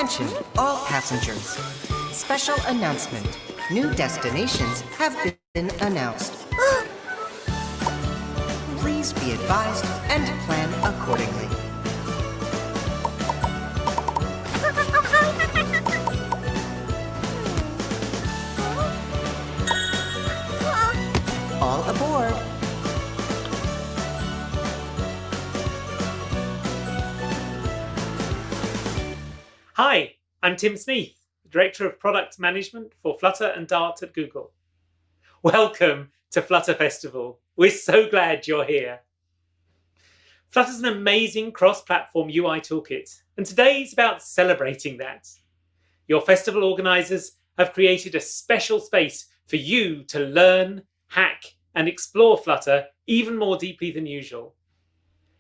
Attention, all passengers. Special announcement. New destinations have been announced. Please be advised and plan accordingly. All aboard. Hi, I'm Tim Sneath, Director of Product Management for Flutter and Dart at Google. Welcome to Flutter Festival. We're so glad you're here. Flutter's an amazing cross-platform UI toolkit, and today is about celebrating that. Your festival organisers have created a special space for you to learn, hack, and explore Flutter even more deeply than usual.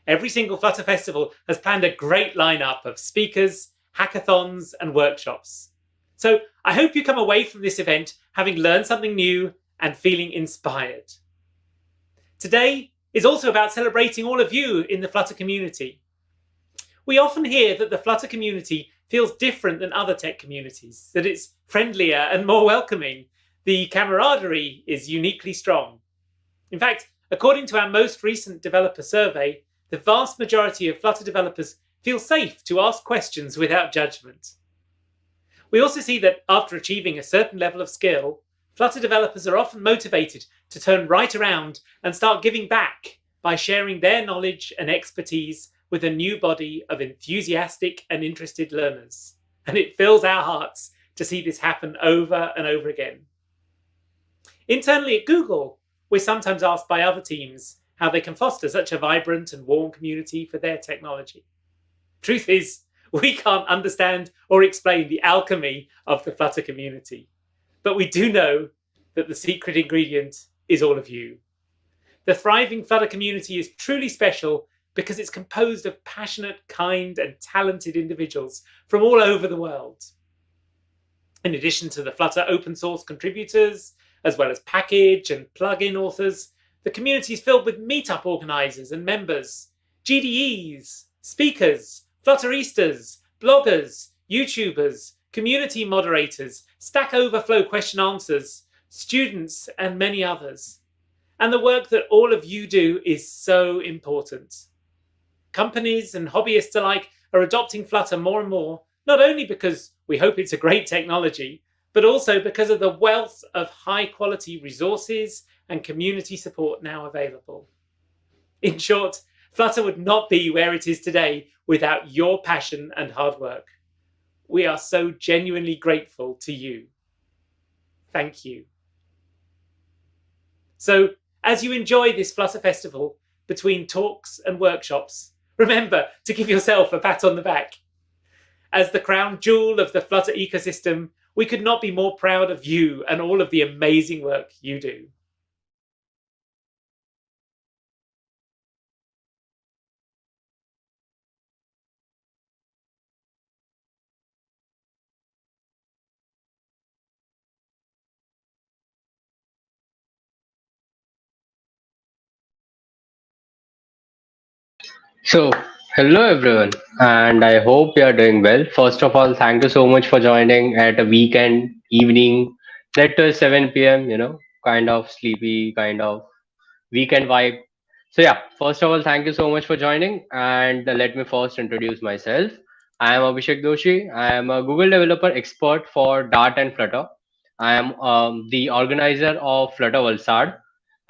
Every single Flutter Festival has planned a great lineup of speakers, hackathons, and workshops. So I hope you come away from this event having learned something new and feeling inspired. Today is also about celebrating all of you in the Flutter community. We often hear that the Flutter community feels different than other tech communities, that it's friendlier and more welcoming. The camaraderie is uniquely strong. In fact, according to our most recent developer survey, the vast majority of Flutter developers feel safe to ask questions without judgment. We also see that after achieving a certain level of skill, Flutter developers are often motivated to turn right around and start giving back by sharing their knowledge and expertise with a new body of enthusiastic and interested learners. And it fills our hearts to see this happen over and over again. Internally at Google, we're sometimes asked by other teams how they can foster such a vibrant and warm community for their technology. Truth is, we can't understand or explain the alchemy of the Flutter community. But we do know that the secret ingredient is all of you. The thriving Flutter community is truly special because it's composed of passionate, kind, and talented individuals from all over the world. In addition to the Flutter open source contributors, as well as package and plugin authors, the community is filled with meetup organisers and members, GDEs, speakers, Flutteristas, bloggers, YouTubers, community moderators, Stack Overflow question answers, students, and many others. And the work that all of you do is so important. Companies and hobbyists alike are adopting Flutter more and more, not only because we hope it's a great technology, but also because of the wealth of high-quality resources and community support now available. In short, Flutter would not be where it is today without your passion and hard work. We are so genuinely grateful to you. Thank you. So, as you enjoy this Flutter Festival, between talks and workshops, remember to give yourself a pat on the back. As the crown jewel of the Flutter ecosystem, we could not be more proud of you and all of the amazing work you do. So, hello everyone, and I hope you are doing well. First of all, thank you so much for joining at a weekend evening, let to 7 p.m., kind of sleepy, kind of weekend vibe. So, yeah, first of all, thank you so much for joining, and let me first introduce myself. I am Abhishek Doshi. I am a Google developer expert for Dart and Flutter. I am the organizer of Flutter Valsad,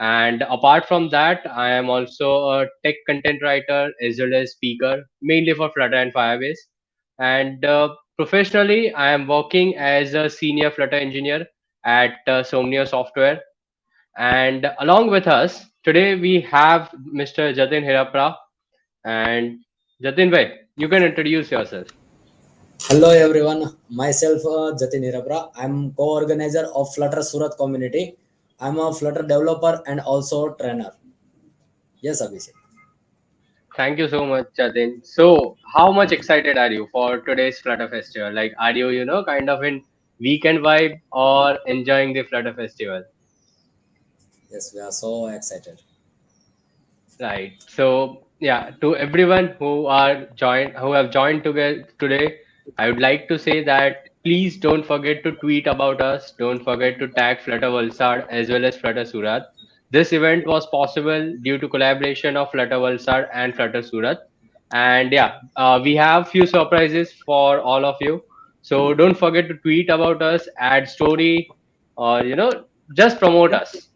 and apart from that, I am also a tech content writer as well as speaker, mainly for Flutter and Firebase. And professionally, I am working as a senior Flutter engineer at Somnia Software. And along with us today, we have Mr. Jatin Hirapra. And Jatin bhai, you can introduce yourself. Hello everyone, myself Jatin Hirapra. I'm co-organizer of Flutter Surat community. I'm a Flutter developer and also trainer. Yes, Abhishek. Thank you so much, Jatin. So, how much excited are you for today's Flutter Festival? Like, are you, kind of in weekend vibe or enjoying the Flutter Festival? Yes, we are so excited. Right. So, yeah, to everyone who have joined together today, I would like to say that please don't forget to tweet about us. Don't forget to tag Flutter Valsad as well as Flutter Surat. This event was possible due to collaboration of Flutter Valsad and Flutter Surat. And yeah, we have few surprises for all of you. So don't forget to tweet about us, add story, or just promote us.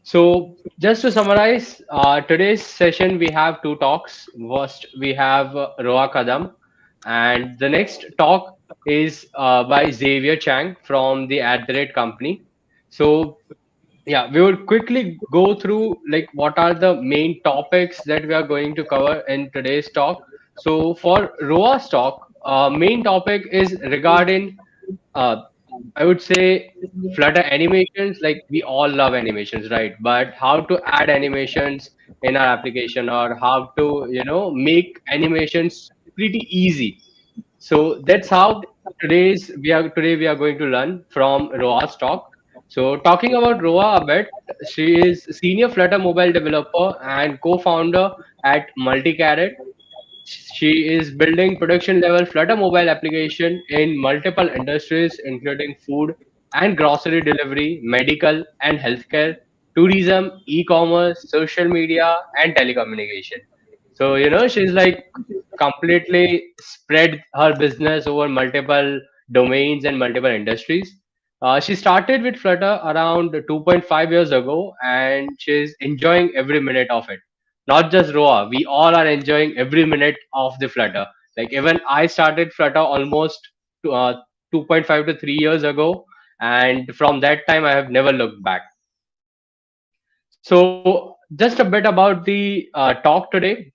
So just to summarize, today's session we have two talks. First we have Roa Kadam, and the next talk is by Xavier Chang from the @ company. So yeah, we will quickly go through like what are the main topics that we are going to cover in today's talk. So for Roa's talk, main topic is regarding uh, I would say Flutter animations, like we all love animations, right? But how to add animations in our application or how to, make animations pretty easy. So that's how today we are going to learn from Roa's talk. So talking about Roa a bit, she is senior Flutter mobile developer and co-founder at Multicarrot. She is building production level Flutter mobile application in multiple industries, including food and grocery delivery, medical and healthcare, tourism, e-commerce, social media, and telecommunication. So, she's like completely spread her business over multiple domains and multiple industries. She started with Flutter around 2.5 years ago and she's enjoying every minute of it. Not just Roa, we all are enjoying every minute of the Flutter. Like even I started Flutter almost uh, 2.5 to 3 years ago, and from that time I have never looked back. So just a bit about the talk today.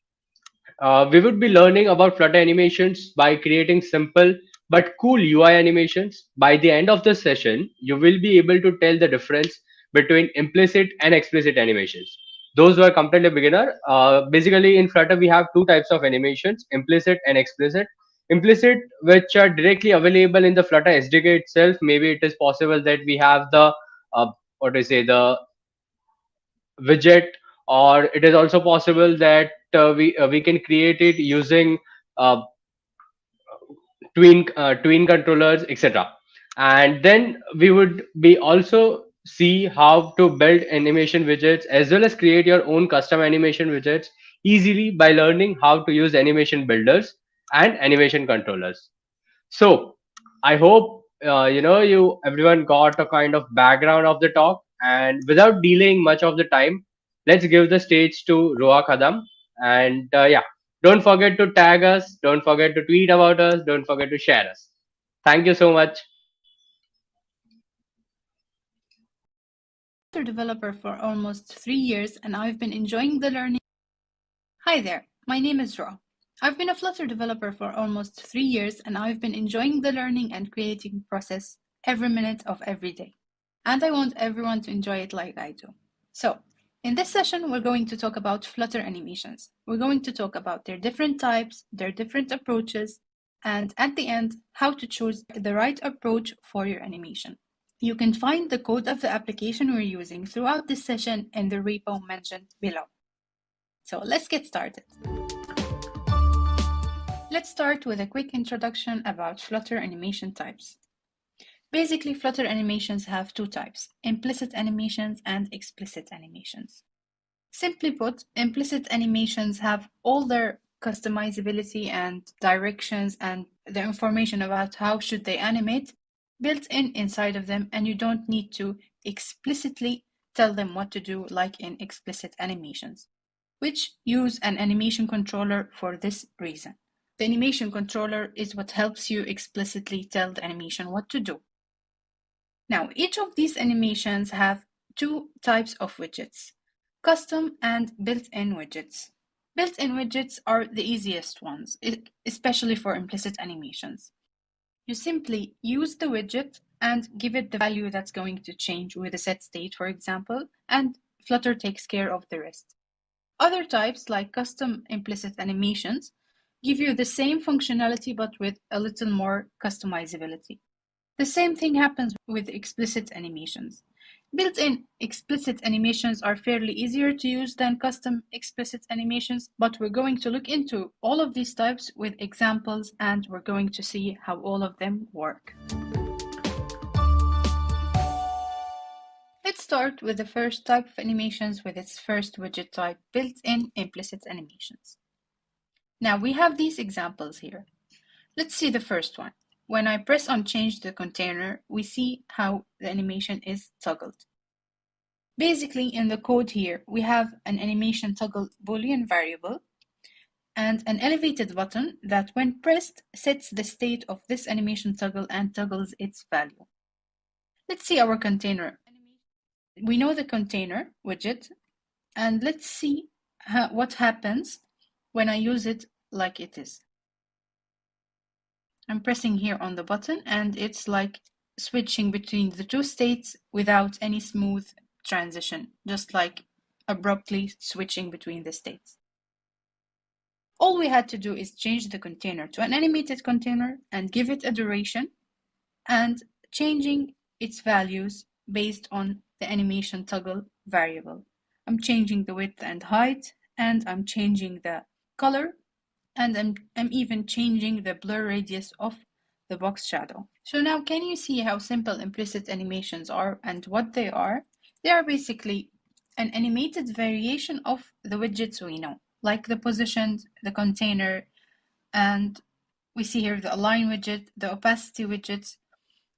We would be learning about Flutter animations by creating simple but cool UI animations. By the end of the session, you will be able to tell the difference between implicit and explicit animations. Those who are completely beginner, basically in Flutter we have two types of animations: implicit and explicit. Implicit, which are directly available in the Flutter SDK itself. Maybe it is possible that we have the what do you say, the widget, or it is also possible that we can create it using uh, tween controllers, etc. And then we would be also see how to build animation widgets as well as create your own custom animation widgets easily by learning how to use animation builders and animation controllers. So I hope you everyone got a kind of background of the talk, and without delaying much of the time, let's give the stage to Roa Kadam. And yeah, don't forget to tag us, don't forget to tweet about us, don't forget to share us. Thank you so much. Flutter developer for almost 3 years and I've been enjoying the learning. Hi there, my name is Ra. I've been a Flutter developer for almost 3 years and I've been enjoying the learning and creating process every minute of every day. And I want everyone to enjoy it like I do. So, in this session, we're going to talk about Flutter animations. We're going to talk about their different types, their different approaches, and at the end, how to choose the right approach for your animation. You can find the code of the application we're using throughout this session in the repo mentioned below. So let's get started. Let's start with a quick introduction about Flutter animation types. Basically, Flutter animations have two types: implicit animations and explicit animations. Simply put, implicit animations have all their customizability and directions and the information about how should they animate built in inside of them, and you don't need to explicitly tell them what to do like in explicit animations, which use an animation controller for this reason. The animation controller is what helps you explicitly tell the animation what to do. Now, each of these animations have two types of widgets: custom and built-in widgets. Built-in widgets are the easiest ones, especially for implicit animations. You simply use the widget and give it the value that's going to change with a set state, for example, and Flutter takes care of the rest. Other types, like custom implicit animations, give you the same functionality but with a little more customizability. The same thing happens with explicit animations. Built-in explicit animations are fairly easier to use than custom explicit animations, but we're going to look into all of these types with examples, and we're going to see how all of them work. Let's start with the first type of animations with its first widget type, built-in implicit animations. Now we have these examples here. Let's see the first one. When I press on change the container, we see how the animation is toggled. Basically, in the code here, we have an animation toggle Boolean variable and an elevated button that, when pressed, sets the state of this animation toggle and toggles its value. Let's see our container. We know the container widget, and let's see what happens when I use it like it is. I'm pressing here on the button, and it's like switching between the two states without any smooth transition, just like abruptly switching between the states. All we had to do is change the container to an animated container and give it a duration, and changing its values based on the animation toggle variable. I'm changing the width and height, and I'm changing the color, and I'm even changing the blur radius of the box shadow. So now, can you see how simple implicit animations are and what they are? They are basically an animated variation of the widgets we know, like the positions, the container, and we see here the align widget, the opacity widgets.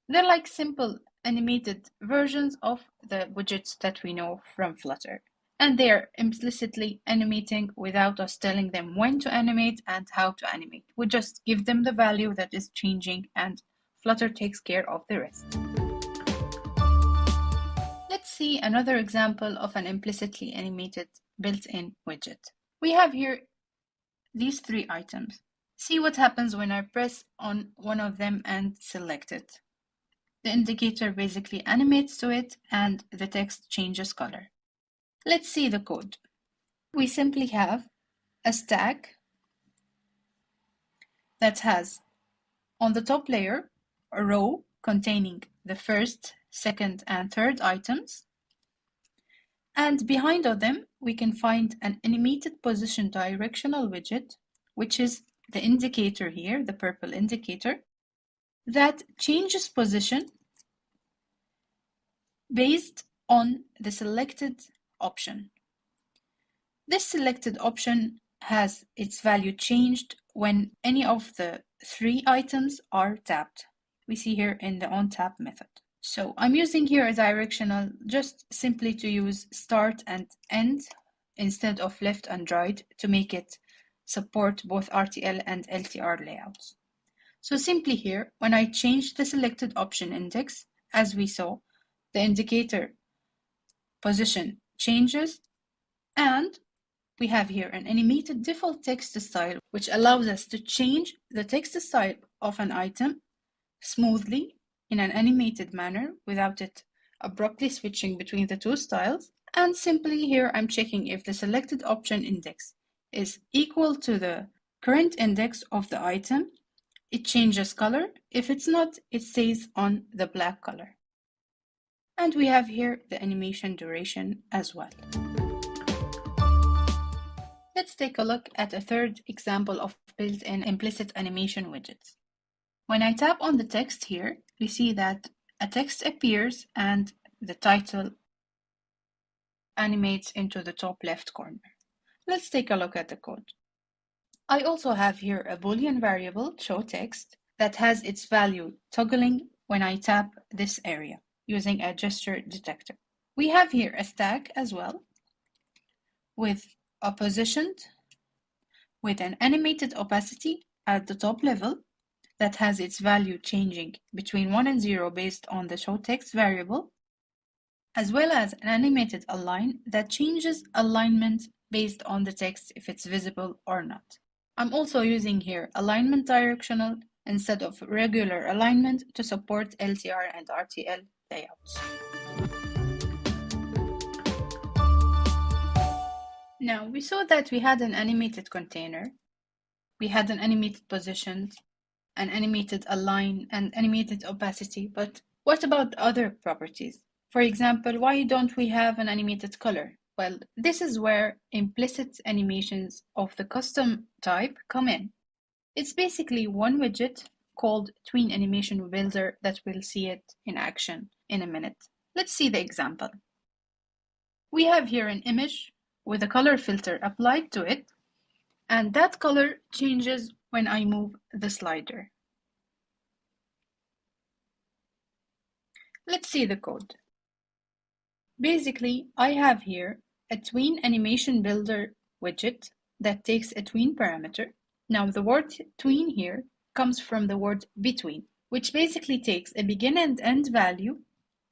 They're like simple animated versions of the widgets that we know from Flutter. And they are implicitly animating without us telling them when to animate and how to animate. We just give them the value that is changing, and Flutter takes care of the rest. Let's see another example of an implicitly animated built-in widget. We have here these three items. See what happens when I press on one of them and select it. The indicator basically animates to it, and the text changes color. Let's see the code. We simply have a stack that has on the top layer a row containing the first, second, and third items. And behind of them, we can find an animated position directional widget, which is the indicator here, the purple indicator, that changes position based on the selected option. This selected option has its value changed when any of the three items are tapped. We see here in the onTap method. So I'm using here a directional just simply to use start and end instead of left and right to make it support both RTL and LTR layouts. So simply here, when I change the selected option index, as we saw, the indicator position changes, and we have here an animated default text style, which allows us to change the text style of an item smoothly in an animated manner without it abruptly switching between the two styles. And simply here, I'm checking if the selected option index is equal to the current index of the item. It changes color. If it's not, it stays on the black color. And we have here the animation duration as well. Let's take a look at a third example of built-in implicit animation widgets. When I tap on the text here, we see that a text appears and the title animates into the top left corner. Let's take a look at the code. I also have here a Boolean variable, showText, that has its value toggling when I tap this area using a gesture detector. We have here a stack as well with a positioned with an animated opacity at the top level that has its value changing between 1 and 0 based on the showText variable, as well as an animated align that changes alignment based on the text if it's visible or not. I'm also using here alignment directional instead of regular alignment to support LTR and RTL layouts. Now, we saw that we had an animated container, we had an animated position, an animated align, and animated opacity, but what about other properties? For example, why don't we have an animated color? Well, this is where implicit animations of the custom type come in. It's basically one widget called Tween Animation Builder that we'll see it in action in a minute. Let's see the example. We have here an image with a color filter applied to it, and that color changes when I move the slider. Let's see the code. Basically, I have here a Tween Animation Builder widget that takes a tween parameter. Now, the word tween here comes from the word between, which basically takes a begin and end value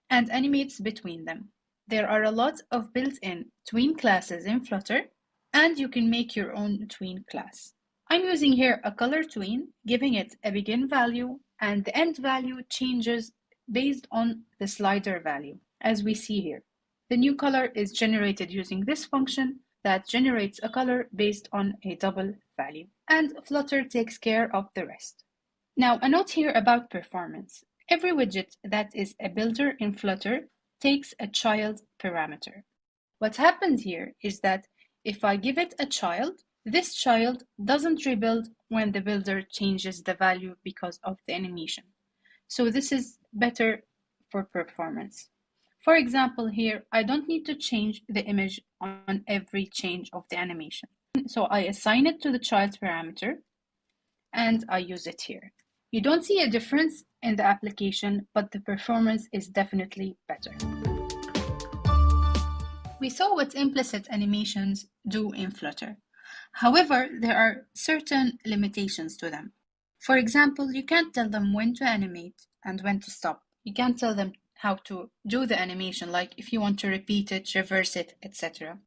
and animates between them. There are a lot of built-in tween classes in Flutter, and you can make your own tween class. I'm using here a color tween, giving it a begin value, and the end value changes based on the slider value, as we see here. The new color is generated using this function that generates a color based on a double value, and Flutter takes care of the rest. Now, a note here about performance. Every widget that is a builder in Flutter takes a child parameter. What happens here is that if I give it a child, this child doesn't rebuild when the builder changes the value because of the animation. So this is better for performance. For example, here, I don't need to change the image on every change of the animation. So I assign it to the child parameter and I use it here. You don't see a difference in the application, but the performance is definitely better. We saw what implicit animations do in Flutter. However, there are certain limitations to them. For example, you can't tell them when to animate and when to stop. You can't tell them how to do the animation, like if you want to repeat it, reverse it, etc.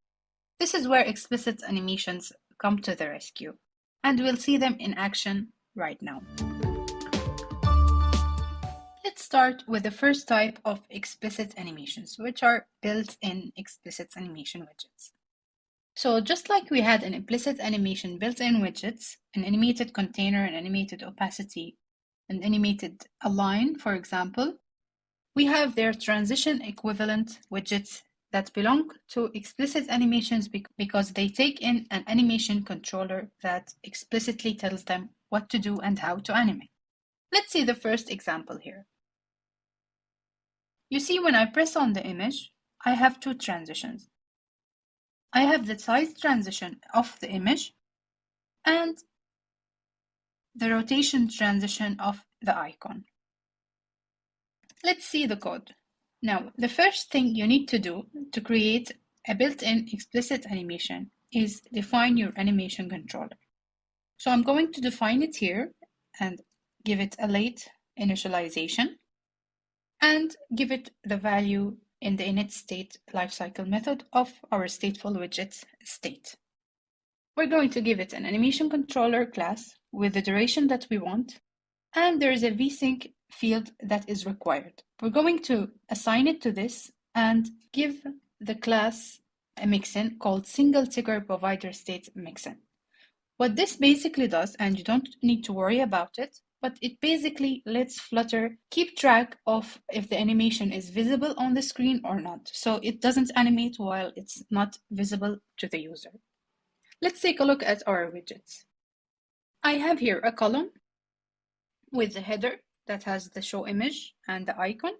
This is where explicit animations come to the rescue, and we'll see them in action right now. Let's start with the first type of explicit animations, which are built-in explicit animation widgets. So just like we had an implicit animation built-in widgets, an animated container, an animated opacity, an animated align, for example, we have their transition equivalent widgets that belong to explicit animations because they take in an animation controller that explicitly tells them what to do and how to animate. Let's see the first example here. You see, when I press on the image, I have two transitions. I have the size transition of the image and the rotation transition of the icon. Let's see the code. Now, the first thing you need to do to create a built-in explicit animation is define your animation controller. So I'm going to define it here and give it a late initialization and give it the value in the init state lifecycle method of our stateful widget state. We're going to give it an animation controller class with the duration that we want, and there is a vsync field that is required. We're going to assign it to this and give the class a mixin called single ticker provider state mixin. What this basically does, and you don't need to worry about it, but it basically lets Flutter keep track of if the animation is visible on the screen or not. So it doesn't animate while it's not visible to the user. Let's take a look at our widgets. I have here a column with the header that has the show image and the icon.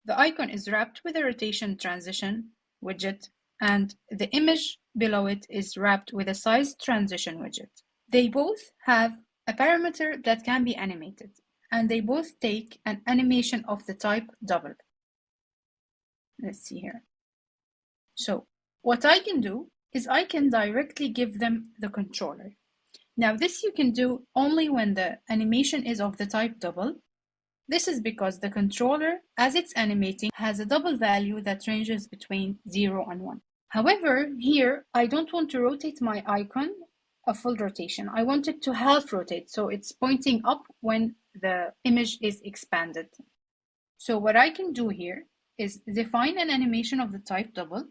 The icon is wrapped with a rotation transition widget, and the image below it is wrapped with a size transition widget. They both have a parameter that can be animated, and they both take an animation of the type double. Let's see here. So what I can do is I can directly give them the controller. Now this you can do only when the animation is of the type double. This is because the controller, as it's animating, has a double value that ranges between 0 and 1. However, here I don't want to rotate my icon a full rotation. I want it to half rotate, so it's pointing up when the image is expanded. So what I can do here is define an animation of the type double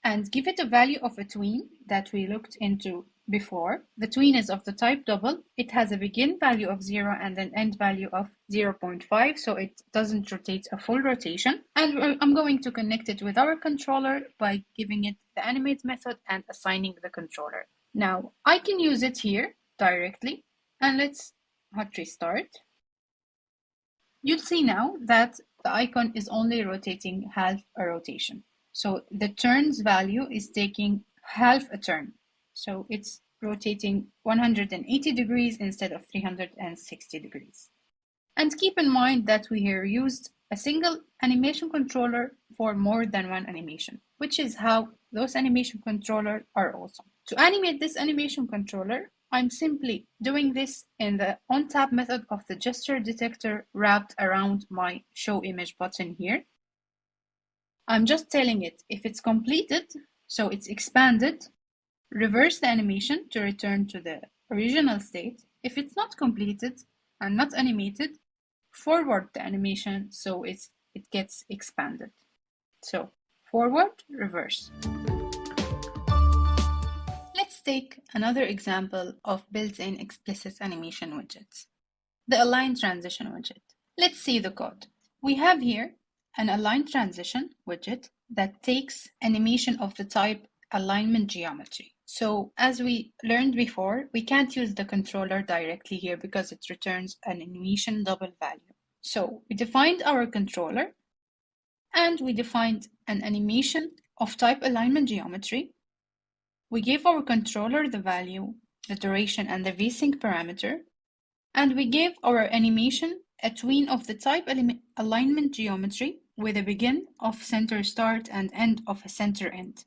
and give it a value of a tween that we looked into before, the tween is of the type double. It has a begin value of 0 and an end value of 0.5, so it doesn't rotate a full rotation. And I'm going to connect it with our controller by giving it the animate method and assigning the controller. Now, I can use it here directly, and let's hot restart. You'll see now that the icon is only rotating half a rotation. So the turns value is taking half a turn. So it's rotating 180 degrees instead of 360 degrees. And keep in mind that we here used a single animation controller for more than one animation, which is how those animation controllers are awesome. To animate this animation controller, I'm simply doing this in the onTap method of the gesture detector wrapped around my show image button here. I'm just telling it if it's completed, so it's expanded, reverse the animation to return to the original state. If it's not completed and not animated, forward the animation so it gets expanded. So forward, reverse. Let's take another example of built-in explicit animation widgets, the align transition widget. Let's see the code. We have here an align transition widget that takes animation of the type alignment geometry. So as we learned before, we can't use the controller directly here because it returns an animation double value. So we defined our controller and we defined an animation of type alignment geometry. We gave our controller the value, the duration, and the vsync parameter, and we gave our animation a tween of the type alignment geometry with a begin of center start and end of a center end.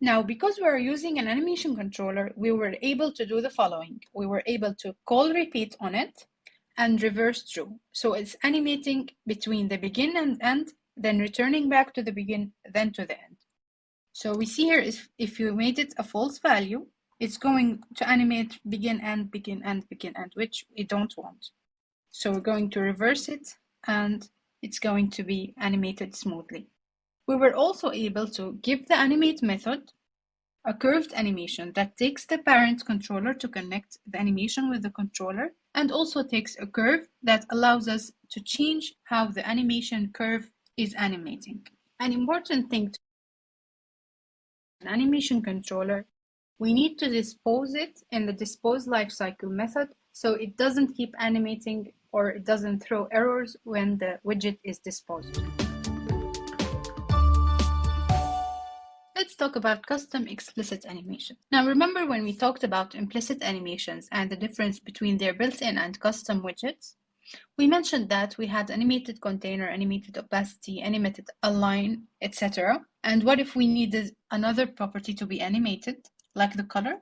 Now, because we are using an animation controller, we were able to do the following. We were able to call repeat on it and reverse true. So it's animating between the begin and end, then returning back to the begin, then to the end. So we see here if you made it a false value, it's going to animate begin, end, begin, end, begin, end, which we don't want. So we're going to reverse it and it's going to be animated smoothly. We were also able to give the animate method a curved animation that takes the parent controller to connect the animation with the controller and also takes a curve that allows us to change how the animation curve is animating. An important thing to an animation controller, we need to dispose it in the dispose lifecycle method so it doesn't keep animating or it doesn't throw errors when the widget is disposed. Let's talk about custom explicit animation. Now remember when we talked about implicit animations and the difference between their built-in and custom widgets? We mentioned that we had animated container, animated opacity, animated align, etc. And what if we needed another property to be animated, like the color?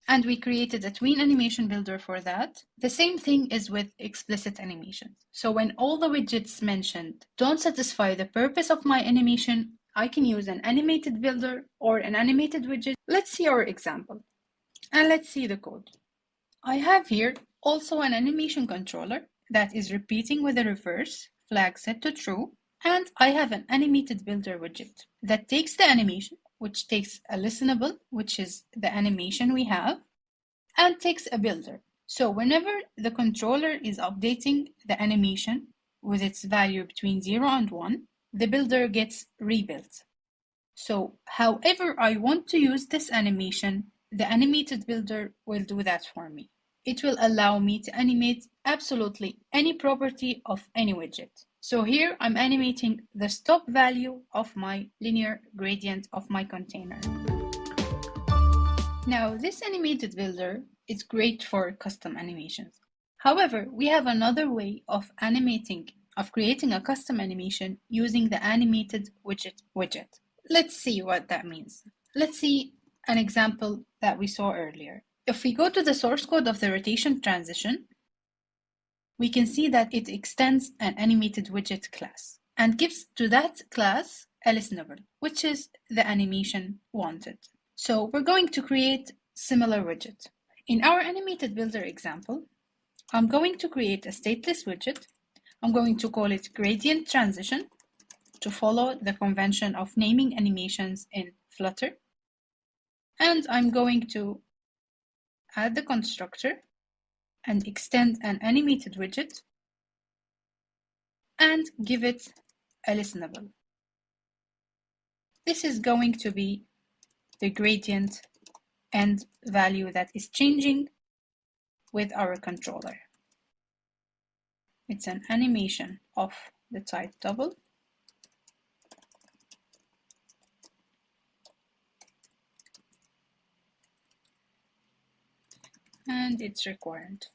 And we created a Tween animation builder for that. The same thing is with explicit animations. So when all the widgets mentioned don't satisfy the purpose of my animation, I can use an animated builder or an animated widget. Let's see our example. And let's see the code. I have here also an animation controller that is repeating with a reverse flag set to true. And I have an animated builder widget that takes the animation, which takes a listenable, which is the animation we have, and takes a builder. So whenever the controller is updating the animation with its value between 0 and 1, the builder gets rebuilt. So however I want to use this animation, the animated builder will do that for me. It will allow me to animate absolutely any property of any widget. So here I'm animating the stop value of my linear gradient of my container. Now this animated builder is great for custom animations. However, we have another way of creating a custom animation using the animated widget. Let's see what that means. Let's see an example that we saw earlier. If we go to the source code of the rotation transition, we can see that it extends an animated widget class and gives to that class a listenable, which is the animation wanted. So we're going to create similar widget. In our animated builder example, I'm going to create a stateless widget. I'm going to call it gradient transition to follow the convention of naming animations in Flutter. And I'm going to add the constructor and extend an animated widget and give it a listenable. This is going to be the gradient and value that is changing with our controller. It's an animation of the type double. And it's required.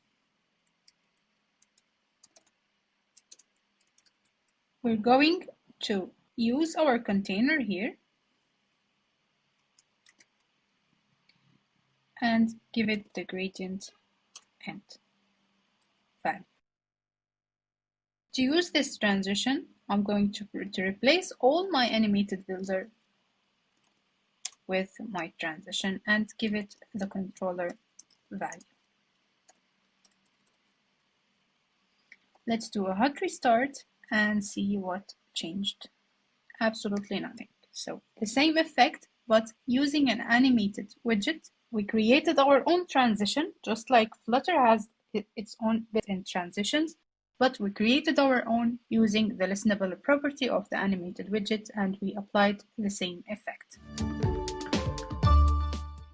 We're going to use our container here and give it the gradient and value. To use this transition, I'm going to replace all my animated builder with my transition and give it the controller value. Let's do a hot restart and see what changed. Absolutely nothing. So the same effect, but using an animated widget. We created our own transition, just like Flutter has its own built-in transitions, but we created our own using the listenable property of the animated widget, and we applied the same effect.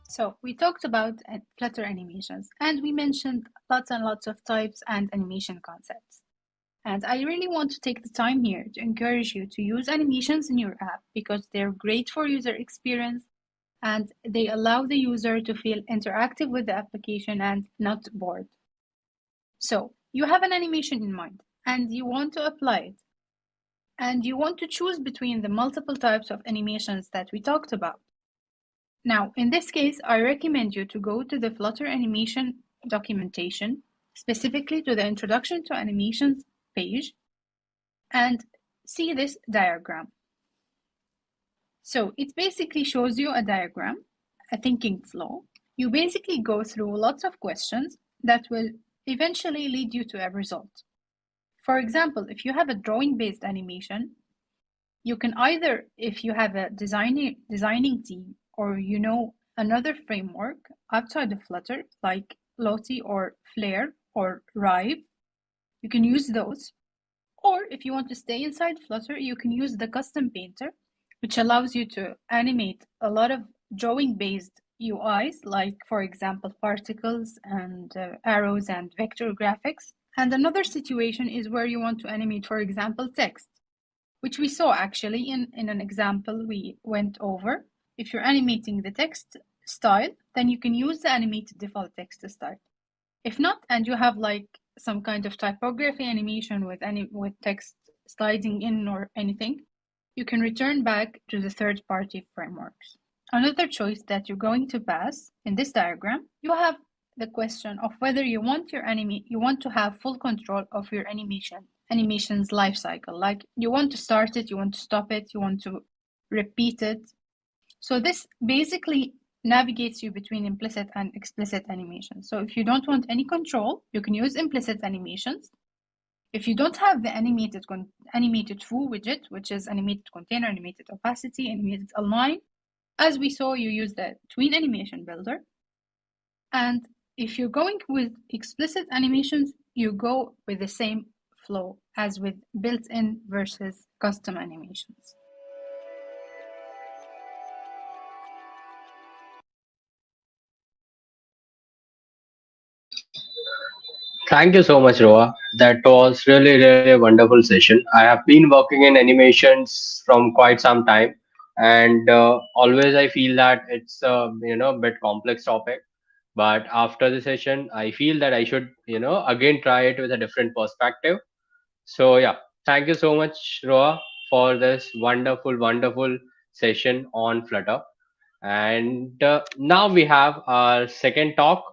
So we talked about Flutter animations, and we mentioned lots and lots of types and animation concepts. And I really want to take the time here to encourage you to use animations in your app because they're great for user experience and they allow the user to feel interactive with the application and not bored. So you have an animation in mind and you want to apply it. And you want to choose between the multiple types of animations that we talked about. Now, in this case, I recommend you to go to the Flutter animation documentation, specifically to the Introduction to Animations page, and see this diagram. So it basically shows you a diagram, a thinking flow. You basically go through lots of questions that will eventually lead you to a result. For example, if you have a drawing-based animation, you can either, if you have a designing team or you know another framework outside of Flutter, like Lottie or Flare or Rive, you can use those. Or if you want to stay inside Flutter, you can use the custom painter, which allows you to animate a lot of drawing-based UIs, like, for example, particles and arrows and vector graphics. And another situation is where you want to animate, for example, text, which we saw actually in an example we went over. If you're animating the text style, then you can use the animated default text style. If not, and you have like some kind of typography animation with text sliding in or anything, you can return back to the third-party frameworks. Another choice that you're going to pass in this diagram, you have the question of whether you want to have full control of your animation's life cycle. Like you want to start it, you want to stop it, you want to repeat it. So this basically navigates you between implicit and explicit animations. So if you don't want any control, you can use implicit animations. If you don't have the animated foo widget, which is animated container, animated opacity, animated align, as we saw, you use the Tween animation builder. And if you're going with explicit animations, you go with the same flow as with built-in versus custom animations. Thank you so much, Roa. That was really, really a wonderful session. I have been working in animations from quite some time, and always I feel that it's a bit complex topic. But after the session, I feel that I should again try it with a different perspective. So yeah, thank you so much, Roa, for this wonderful, wonderful session on Flutter. And now we have our second talk,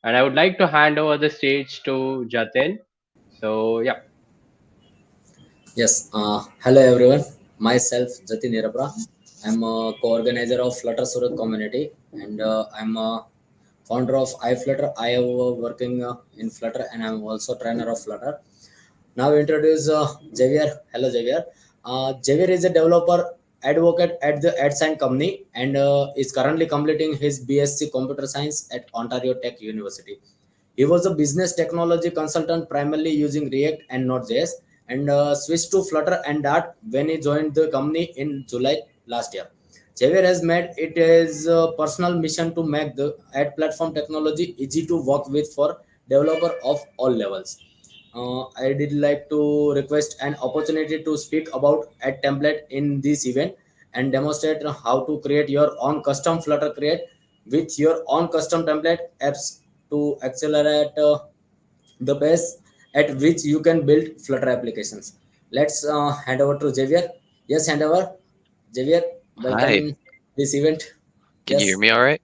and I would like to hand over the stage to Jatin. So yeah, Yes, hello everyone. Myself, Jati Nirabra. I'm a co-organizer of Flutter Surat community and I'm a founder of iFlutter. I am working in Flutter and I'm also trainer of Flutter. Now introduce Javier. Hello Javier. Javier is a developer advocate at the AdSign company and is currently completing his BSc Computer Science at Ontario Tech University. He was a business technology consultant primarily using React and Node.js and switched to Flutter and Dart when he joined the company in July last year. Xavier has made it his personal mission to make the ad platform technology easy to work with for developer of all levels. I did like to request an opportunity to speak about ad template in this event and demonstrate how to create your own custom Flutter create with your own custom template apps to accelerate the pace at which you can build Flutter applications. Let's hand over to Xavier. Yes, hand over. Xavier, Hi, welcome this event. can you hear Yes, me all right?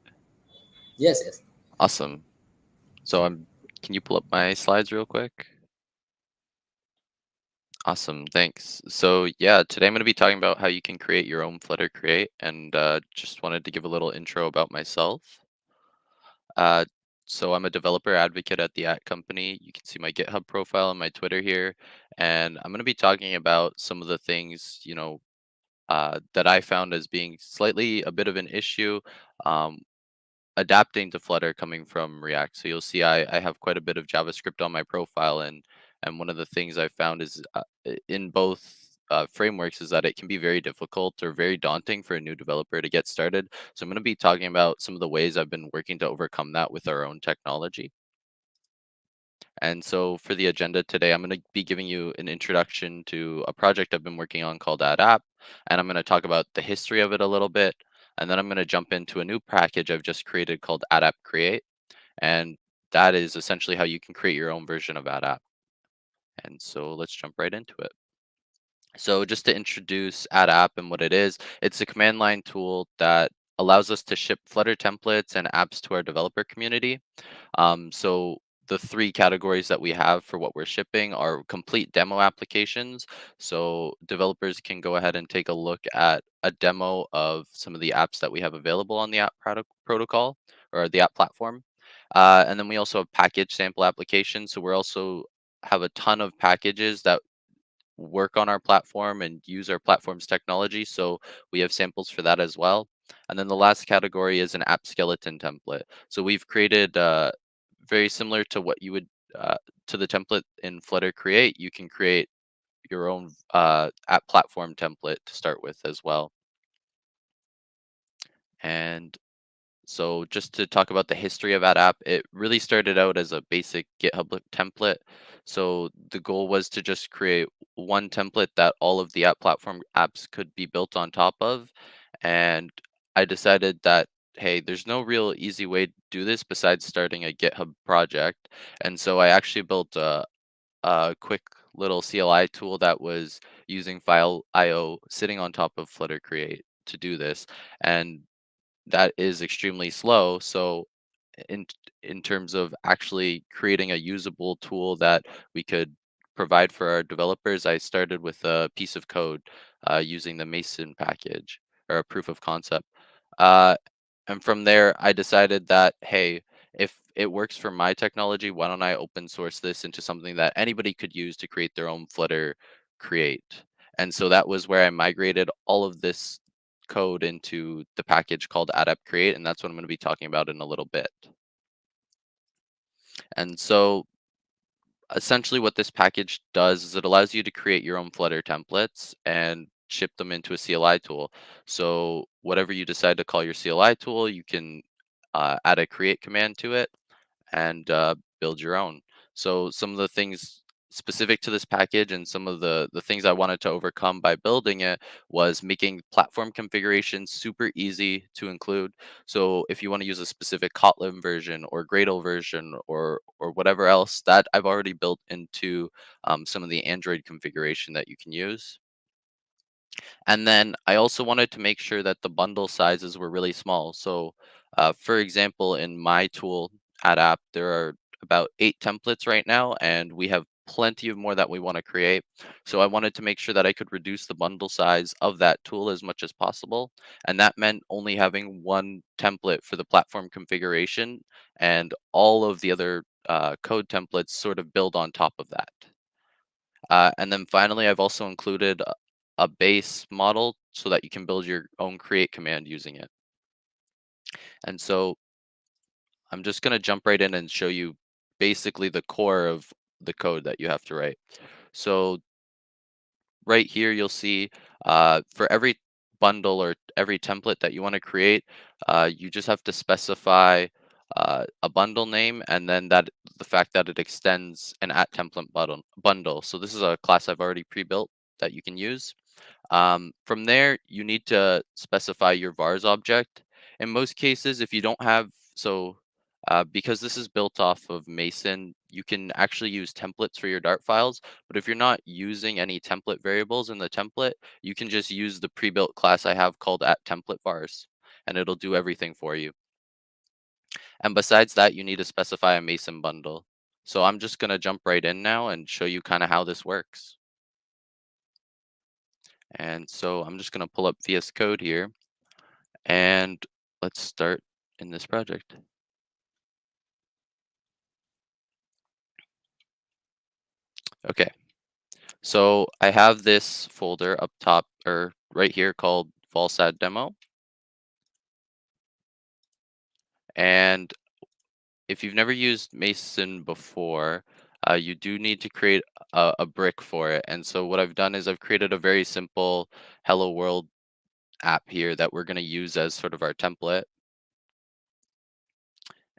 yes, yes. Awesome. So can you pull up my slides real quick? Awesome, thanks. So yeah, today I'm going to be talking about how you can create your own Flutter Create and just wanted to give a little intro about myself. Uh, so I'm a developer advocate at the at company. You can see my GitHub profile and my Twitter here. And I'm going to be talking about some of the things, that I found as being slightly a bit of an issue. Um, Adapting to Flutter coming from React. So you'll see I have quite a bit of JavaScript on my profile, and one of the things I found is in both frameworks is that it can be very difficult or very daunting for a new developer to get started. So I'm going to be talking about some of the ways I've been working to overcome that with our own technology. And so for the agenda today, I'm going to be giving you an introduction to a project I've been working on called AdApp, and I'm going to talk about the history of it a little bit, and then I'm going to jump into a new package I've just created called AdApp Create, and that is essentially how you can create your own version of AdApp. And so let's jump right into it. So just to introduce AdApp and what it is, it's a command line tool that allows us to ship Flutter templates and apps to our developer community. So the three categories that we have for what we're shipping are complete demo applications. So developers can go ahead and take a look at a demo of some of the apps that we have available on the app product protocol or the app platform. And then we also have package sample applications. So we're also have a ton of packages that work on our platform and use our platform's technology. So we have samples for that as well. And then the last category is an app skeleton template. So we've created very similar to what you would to the template in Flutter Create. You can create your own app platform template to start with as well. And so just to talk about the history of that app, it really started out as a basic GitHub template. So the goal was to just create one template that all of the app platform apps could be built on top of. And I decided that, hey, there's no real easy way to do this besides starting a GitHub project. And so I actually built a quick little CLI tool that was using file IO sitting on top of Flutter Create to do this. And that is extremely slow. So in in terms of actually creating a usable tool that we could provide for our developers, I started with a piece of code using the Mason package or a proof of concept. Uh, and from there, I decided that, hey, if it works for my technology, why don't I open source this into something that anybody could use to create their own Flutter create? And so that was where I migrated all of this code into the package called AdApp Create, and that's what I'm going to be talking about in a little bit. And so essentially what this package does is it allows you to create your own Flutter templates and ship them into a CLI tool. So whatever you decide to call your CLI tool, you can add a create command to it and build your own. So some of the things specific to this package and some of the things I wanted to overcome by building it was making platform configuration super easy to include. So if you want to use a specific Kotlin version or Gradle version or whatever else, that I've already built into some of the Android configuration that you can use. And then I also wanted to make sure that the bundle sizes were really small. So, for example, in my tool at app, there are about 8 templates right now, and we have plenty of more that we want to create. So I wanted to make sure that I could reduce the bundle size of that tool as much as possible. And that meant only having one template for the platform configuration, and all of the other code templates sort of build on top of that. And then finally, I've also included a base model so that you can build your own create command using it. And so I'm just going to jump right in and show you basically the core of the code that you have to write. So right here, you'll see for every bundle or every template that you want to create, you just have to specify a bundle name and then the fact that it extends an at template bundle. So this is a class I've already pre-built that you can use. From there, you need to specify your vars object. In most cases, if you don't have, because this is built off of Mason, you can actually use templates for your Dart files. But if you're not using any template variables in the template, you can just use the pre-built class I have called at template vars, and it'll do everything for you. And besides that, you need to specify a Mason bundle. So I'm just going to jump right in now and show you kind of how this works. And so I'm just going to pull up VS Code here, and let's start in this project. Okay, so I have this folder up top or right here called Valsad demo. And if you've never used Mason before, you do need to create a brick for it. And so what I've done is I've created a very simple Hello World app here that we're going to use as sort of our template.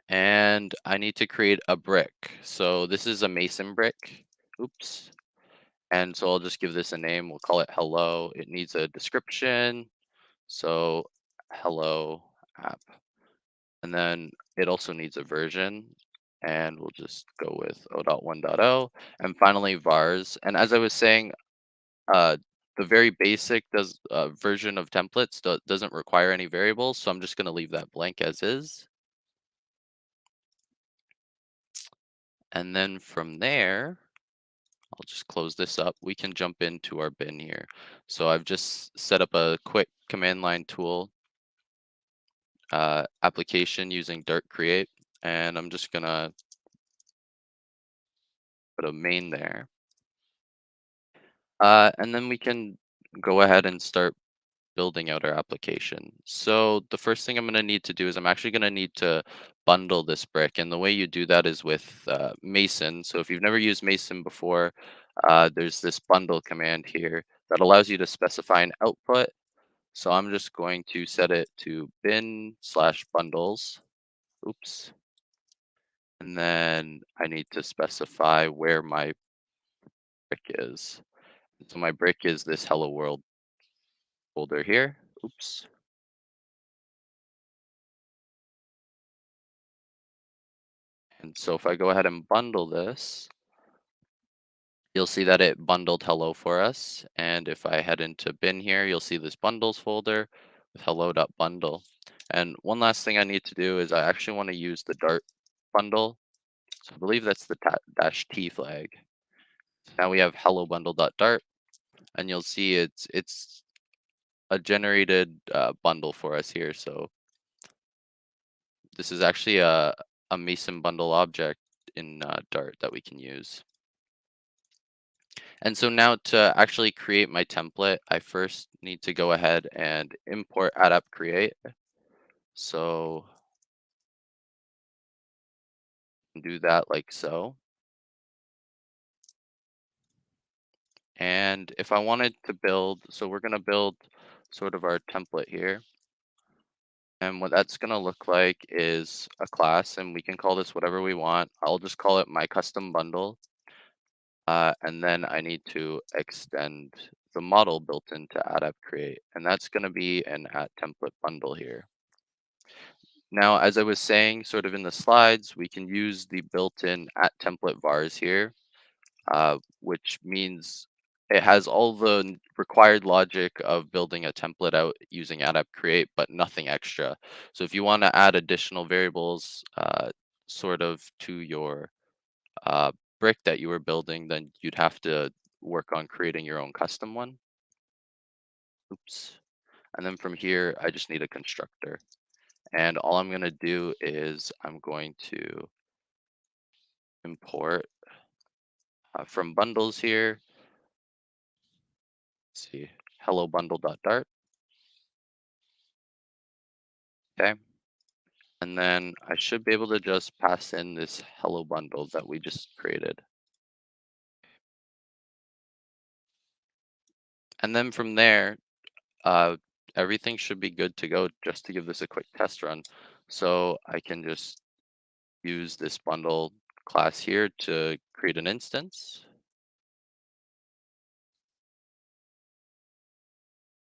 And I need to create a brick. So this is a Mason brick. Oops. And so I'll just give this a name. We'll call it hello. It needs a description. So hello app. And then it also needs a version. And we'll just go with 0.1.0. And finally vars. And as I was saying, the very basic version of templates doesn't require any variables. So I'm just going to leave that blank as is. And then from there, I'll just close this up. We can jump into our bin here. So I've just set up a quick command line tool application using Dart create, and I'm just gonna put a main there. And then we can go ahead and start building out our application. So the first thing I'm gonna need to do is I'm actually gonna need to bundle this brick, and the way you do that is with Mason. So if you've never used Mason before, there's this bundle command here that allows you to specify an output. So I'm just going to set it to bin/bundles. Oops. And then I need to specify where my brick is. So my brick is this hello world folder here. Oops. And so if I go ahead and bundle this, you'll see that it bundled hello for us. And if I head into bin here, you'll see this bundles folder with hello.bundle. And one last thing I need to do is I actually want to use the Dart bundle. So I believe that's the -t flag. Now we have hello bundle.dart, and you'll see it's a generated bundle for us here. So this is actually a Mason bundle object in Dart that we can use. And so now to actually create my template, I first need to go ahead and import adapt create. So do that like so. And if I wanted to build, so we're going to build sort of our template here. And what that's going to look like is a class, and we can call this whatever we want. I'll just call it my custom bundle. And then I need to extend the model built into adapt create, and that's going to be an at template bundle here. Now, as I was saying, sort of in the slides, we can use the built-in at template vars here, which means it has all the required logic of building a template out using adapt create, but nothing extra. So if you want to add additional variables sort of to your uh, brick that you were building, then you'd have to work on creating your own custom one. Oops. And then from here, I just need a constructor. And all I'm going to do is I'm going to import from bundles here. Let's see. hello bundle.dart. Okay. And then I should be able to just pass in this hello bundle that we just created. And then from there, uh, everything should be good to go. Just to give this a quick test run. So I can just use this bundle class here to create an instance.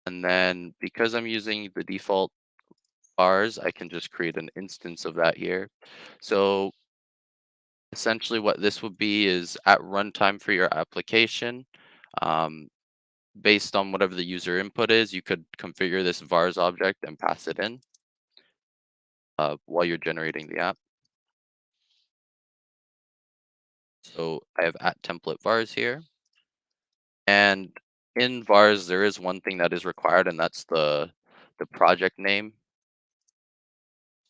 And then because I'm using the default bars, I can just create an instance of that here. So essentially what this would be is at runtime for your application, um, based on whatever the user input is, you could configure this vars object and pass it in while you're generating the app. So I have at template vars here. And in vars, there is one thing that is required, and that's the project name.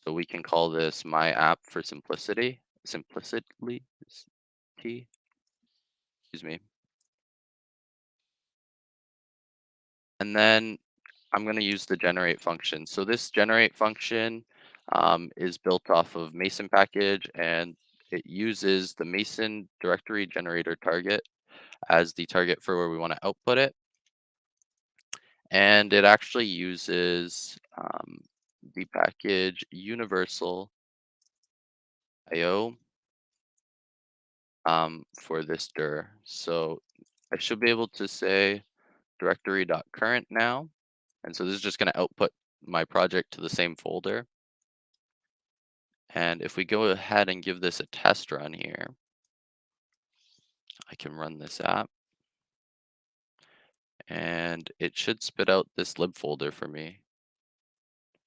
So we can call this my app for simplicity. Simplicity, excuse me. And then I'm going to use the generate function. So this generate function is built off of Mason package, and it uses the Mason directory generator target as the target for where we want to output it. And it actually uses the package universal IO for this dir. So I should be able to say directory.current now. And so this is just going to output my project to the same folder. And if we go ahead and give this a test run here, I can run this app. And it should spit out this lib folder for me.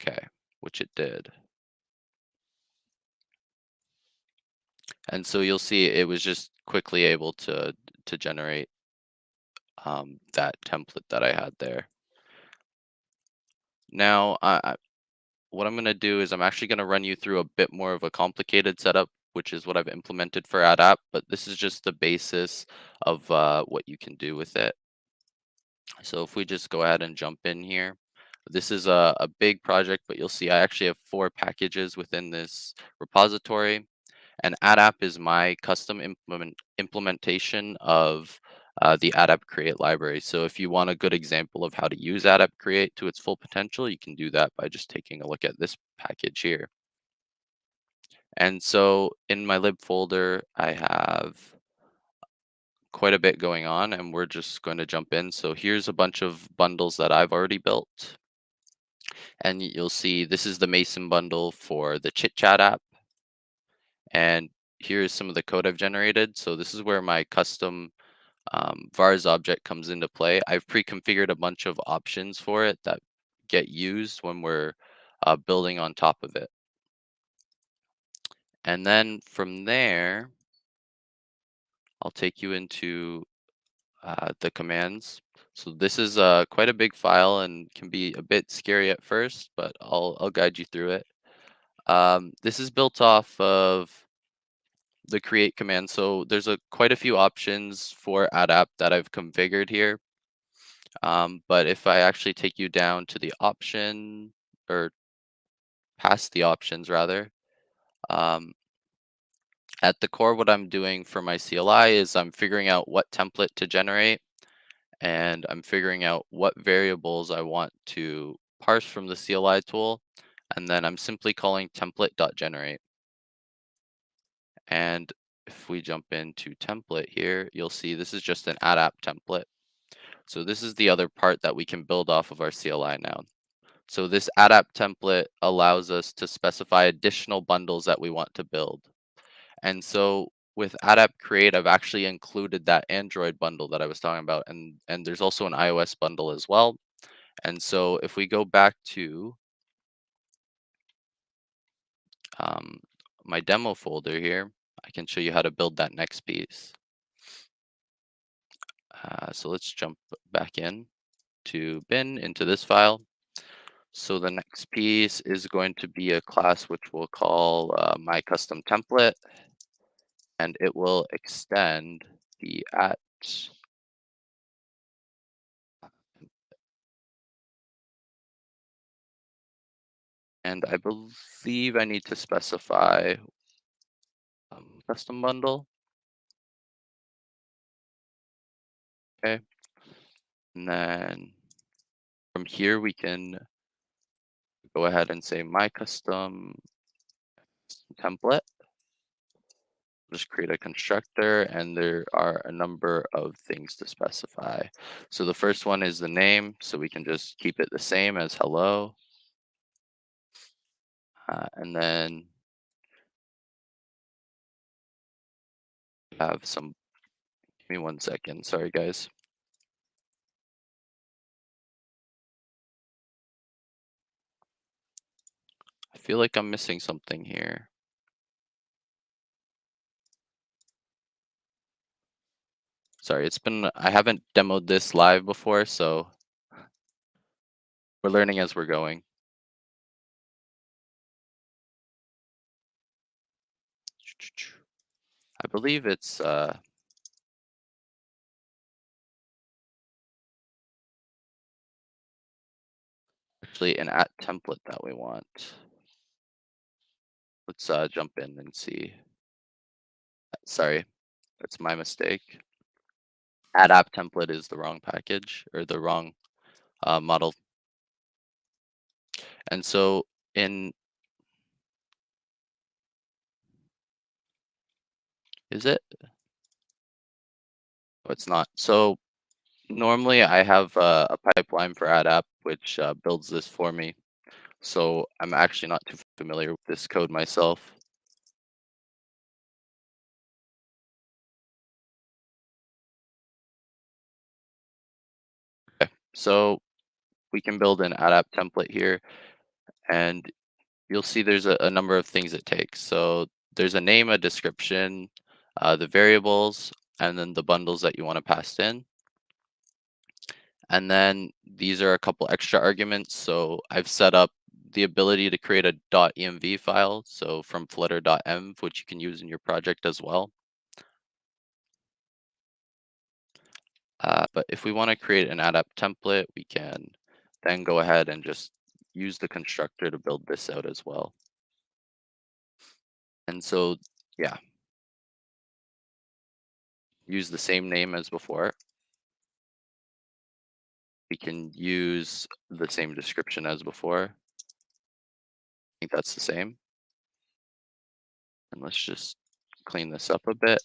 Okay, which it did. And so you'll see it was just quickly able to generate that template that I had there. Now, what I'm going to do is I'm actually going to run you through a bit more of a complicated setup, which is what I've implemented for AdApp, but this is just the basis of what you can do with it. So if we just go ahead and jump in here, this is a big project, but you'll see I actually have 4 packages within this repository. And AdApp is my custom implementation of the AdApp Create library. So if you want a good example of how to use AdApp Create to its full potential, you can do that by just taking a look at this package here. And so in my lib folder, I have quite a bit going on, and we're just going to jump in. So here's a bunch of bundles that I've already built. And you'll see this is the Mason bundle for the chit-chat app. And here's some of the code I've generated. So this is where my custom vars object comes into play. I've pre-configured a bunch of options for it that get used when we're building on top of it. And then from there, I'll take you into the commands. So this is quite a big file and can be a bit scary at first, but I'll guide you through it. This is built off of the create command. So there's quite a few options for AdApp that I've configured here. But if I actually take you down to the option, or past the options rather, um, at the core, what I'm doing for my CLI is I'm figuring out what template to generate, and I'm figuring out what variables I want to parse from the CLI tool, and then I'm simply calling template.generate. And if we jump into template here, you'll see this is just an AdApp template. So this is the other part that we can build off of our CLI now. So this AdApp template allows us to specify additional bundles that we want to build. And so with AdApp Create, I've actually included that Android bundle that I was talking about, and there's also an iOS bundle as well. And so if we go back to my demo folder here, I can show you how to build that next piece. So let's jump back in to bin into this file. So the next piece is going to be a class which we'll call my custom template, and it will extend the at And I believe I need to specify custom bundle. Okay. And then from here, we can go ahead and say my custom template. Just create a constructor, and there are a number of things to specify. So the first one is the name, so we can just keep it the same as hello. And then have some, give me 1 second, sorry guys. I feel like I'm missing something here. Sorry, I haven't demoed this live before, so we're learning as we're going. I believe it's actually an at template that we want. Let's jump in and see. Sorry, that's my mistake. Add app template is the wrong package or the wrong model. And so is it? Oh, it's not. So normally I have a pipeline for add app, which builds this for me. So I'm actually not too familiar with this code myself. Okay, so we can build an add app template here, and you'll see there's a number of things it takes. So there's a name, a description, the variables, and then the bundles that you want to pass in. And then these are a couple extra arguments. So I've set up the ability to create a .env file. So from flutter.env, which you can use in your project as well. But if we want to create an add app template, we can then go ahead and just use the constructor to build this out as well. And so, yeah, use the same name as before. We can use the same description as before. I think that's the same. And let's just clean this up a bit.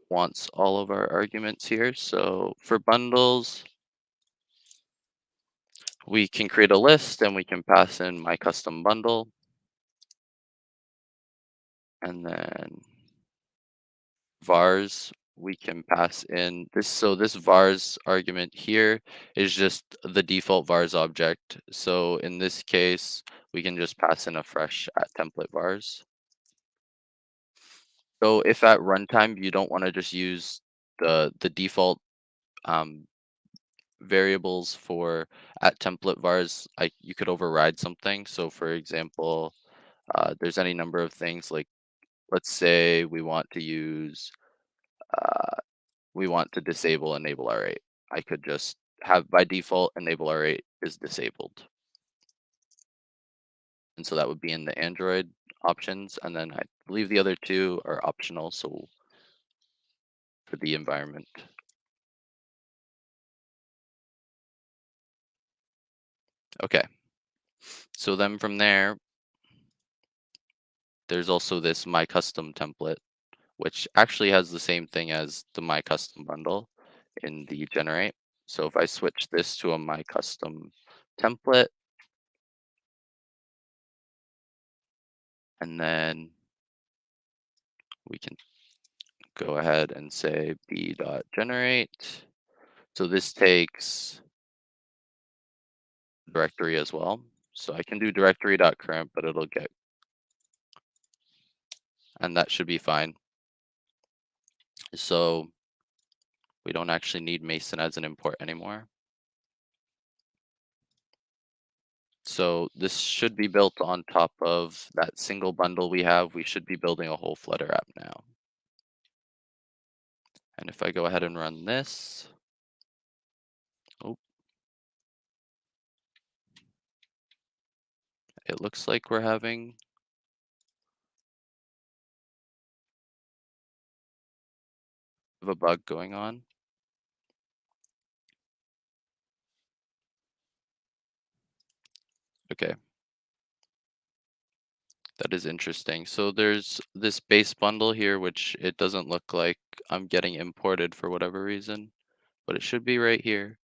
Wants all of our arguments here. So for bundles, we can create a list and we can pass in my custom bundle. And then vars, we can pass in this. So this vars argument here is just the default vars object. So in this case, we can just pass in a fresh at template vars. So if at runtime you don't want to just use the default variables for at template vars, you could override something. So for example, there's any number of things, like let's say we want to use we want to disable enable R8. I could just have by default enable R8 is disabled. And so that would be in the Android options. And then I believe the other two are optional. So for the environment. Okay. So then from there, there's also this my custom template, which actually has the same thing as the my custom bundle in the generate. So if I switch this to a my custom template, and then we can go ahead and say b.generate. So this takes directory as well. So I can do directory.current, but it'll get, and that should be fine. So we don't actually need Mason as an import anymore. So this should be built on top of that single bundle we have. We should be building a whole Flutter app now. And if I go ahead and run this, oh, It looks like we're having a bug going on. Okay, that is interesting. So there's this base bundle here, which it doesn't look like I'm getting imported for whatever reason, but it should be right here.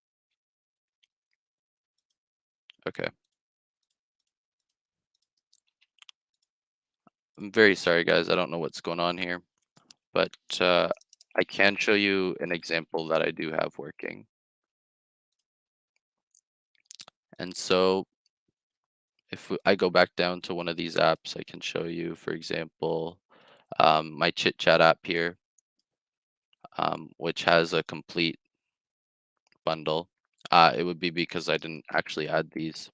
Okay. I'm very sorry, guys. I don't know what's going on here, but I can show you an example that I do have working. And so if I go back down to one of these apps, I can show you, for example, my chit-chat app here, which has a complete bundle. It would be because I didn't actually add these.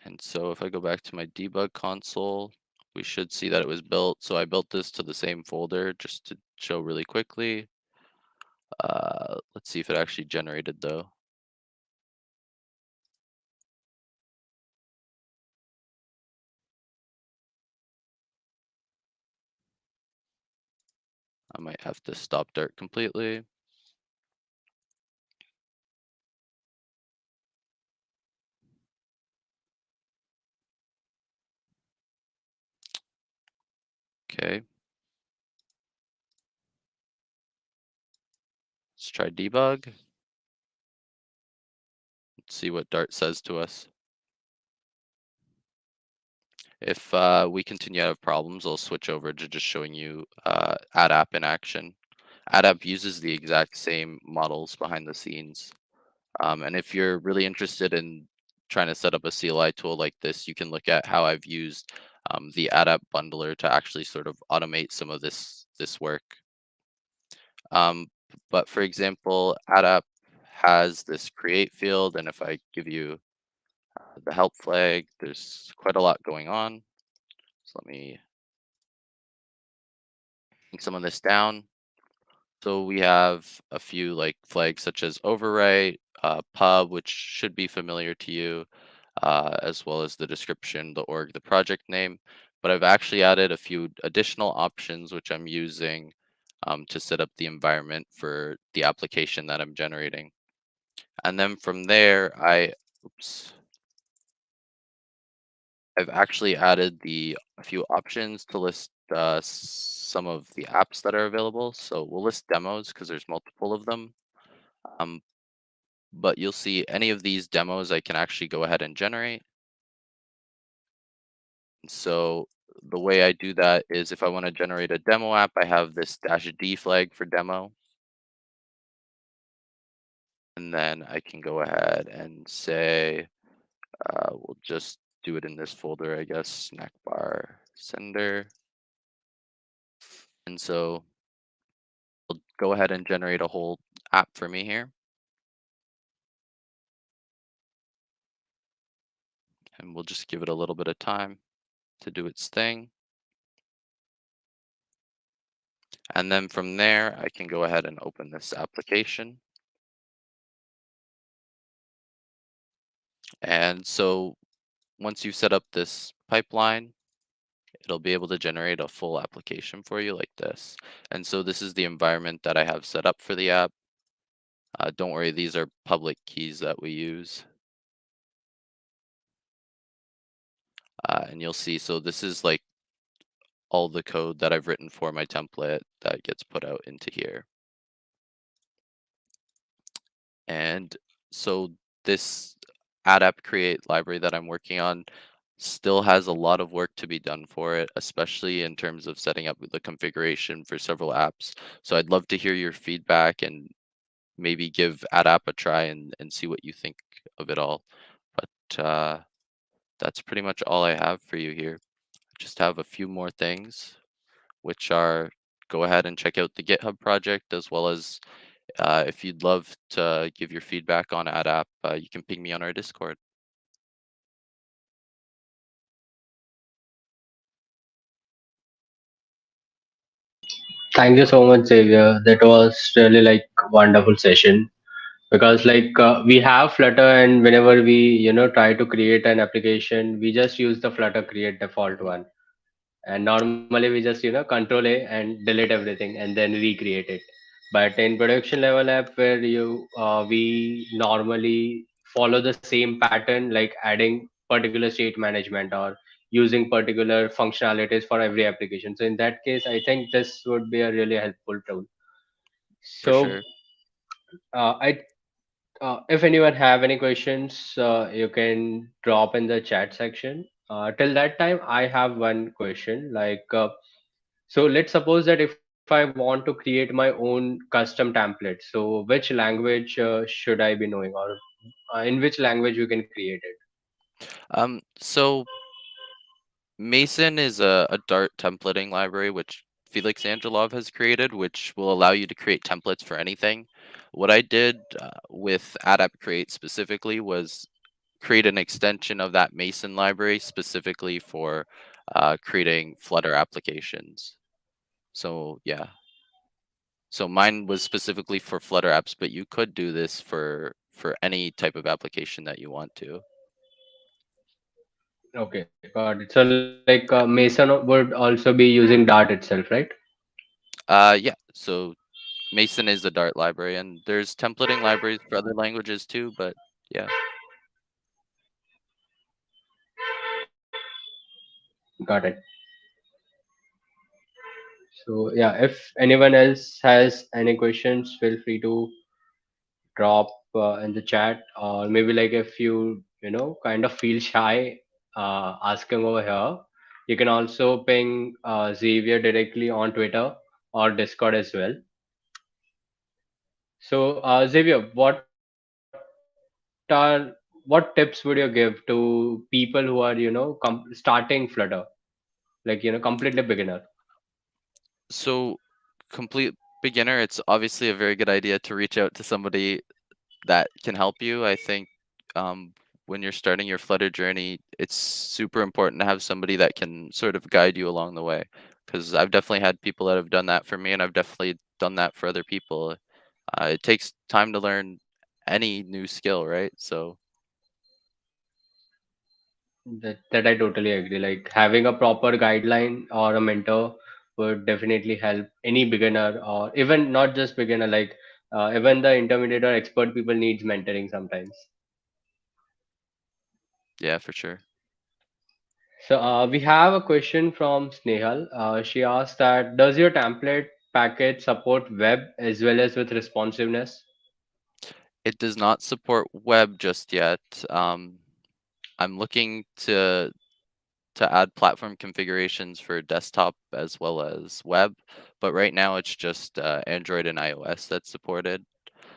And so if I go back to my debug console, we should see that it was built. So I built this to the same folder just to show really quickly. Let's see if it actually generated though. I might have to stop Dart completely. Okay. Let's try debug. Let's see what Dart says to us. If we continue to have problems, I'll switch over to just showing you add app in action. Add app uses the exact same models behind the scenes. And if you're really interested in trying to set up a CLI tool like this, you can look at how I've used the add app bundler to actually sort of automate some of this work. But for example, add app has this create field, and if I give you the help flag, there's quite a lot going on. So let me take some of this down. So we have a few like flags such as overwrite, pub, which should be familiar to you, as well as the description, the org, the project name. But I've actually added a few additional options which I'm using to set up the environment for the application that I'm generating. And then from there, oops, I've actually added a few options to list some of the apps that are available. So we'll list demos because there's multiple of them. Um, but you'll see any of these demos I can actually go ahead and generate. So the way I do that is if I want to generate a demo app, I have this -d flag for demo. And then I can go ahead and say, we'll just do it in this folder, I guess, snack bar sender. And so we'll go ahead and generate a whole app for me here. And we'll just give it a little bit of time to do its thing. And then from there, I can go ahead and open this application. And so once you set up this pipeline, it'll be able to generate a full application for you like this. And so this is the environment that I have set up for the app. Don't worry, these are public keys that we use. And you'll see, so this is like all the code that I've written for my template that gets put out into here. And so this add app create library that I'm working on still has a lot of work to be done for it, especially in terms of setting up the configuration for several apps. So I'd love to hear your feedback and maybe give add app a try and see what you think of it all. But that's pretty much all I have for you here. Just have a few more things, which are go ahead and check out the GitHub project, as well as if you'd love to give your feedback on add app, you can ping me on our Discord. Thank you so much, Xavier. That was really like wonderful session because we have Flutter, and whenever we try to create an application, we just use the Flutter create default one, and normally we just control A and delete everything and then recreate it. But in production level app where we normally follow the same pattern, like adding particular state management or using particular functionalities for every application. So in that case, I think this would be a really helpful tool. For So sure. I if anyone have any questions, you can drop in the chat section. Till that time, I have one question. So let's suppose that if I want to create my own custom template, so which language should I be knowing, or in which language we can create it? So Mason is a Dart templating library which Felix Angelov has created, which will allow you to create templates for anything. What I did with AdApp Create specifically was create an extension of that Mason library specifically for creating Flutter applications. So yeah, so mine was specifically for Flutter apps, but you could do this for any type of application that you want to. Okay, got it. So Mason would also be using Dart itself, right? Yeah. So Mason is the Dart library, and there's templating libraries for other languages too. But yeah, Got it. So yeah, if anyone else has any questions, feel free to drop in the chat, or maybe like if you kind of feel shy asking over here, you can also ping Xavier directly on Twitter or Discord as well. So Xavier, are what tips would you give to people who are starting Flutter, like completely beginner? so complete beginner, it's obviously a very good idea to reach out to somebody that can help you. I think um, when you're starting your Flutter journey, it's super important to have somebody that can sort of guide you along the way. Because I've definitely had people that have done that for me, and I've definitely done that for other people. It takes time to learn any new skill, right? So That I totally agree. Like having a proper guideline or a mentor would definitely help any beginner, or even not just beginner, even the intermediate or expert people needs mentoring sometimes. yeah, for sure. So we have a question from Snehal. She asked that does your template package support web as well as with responsiveness? It does not support web just yet. I'm looking to add platform configurations for desktop as well as web, but right now it's just Android and iOS that's supported.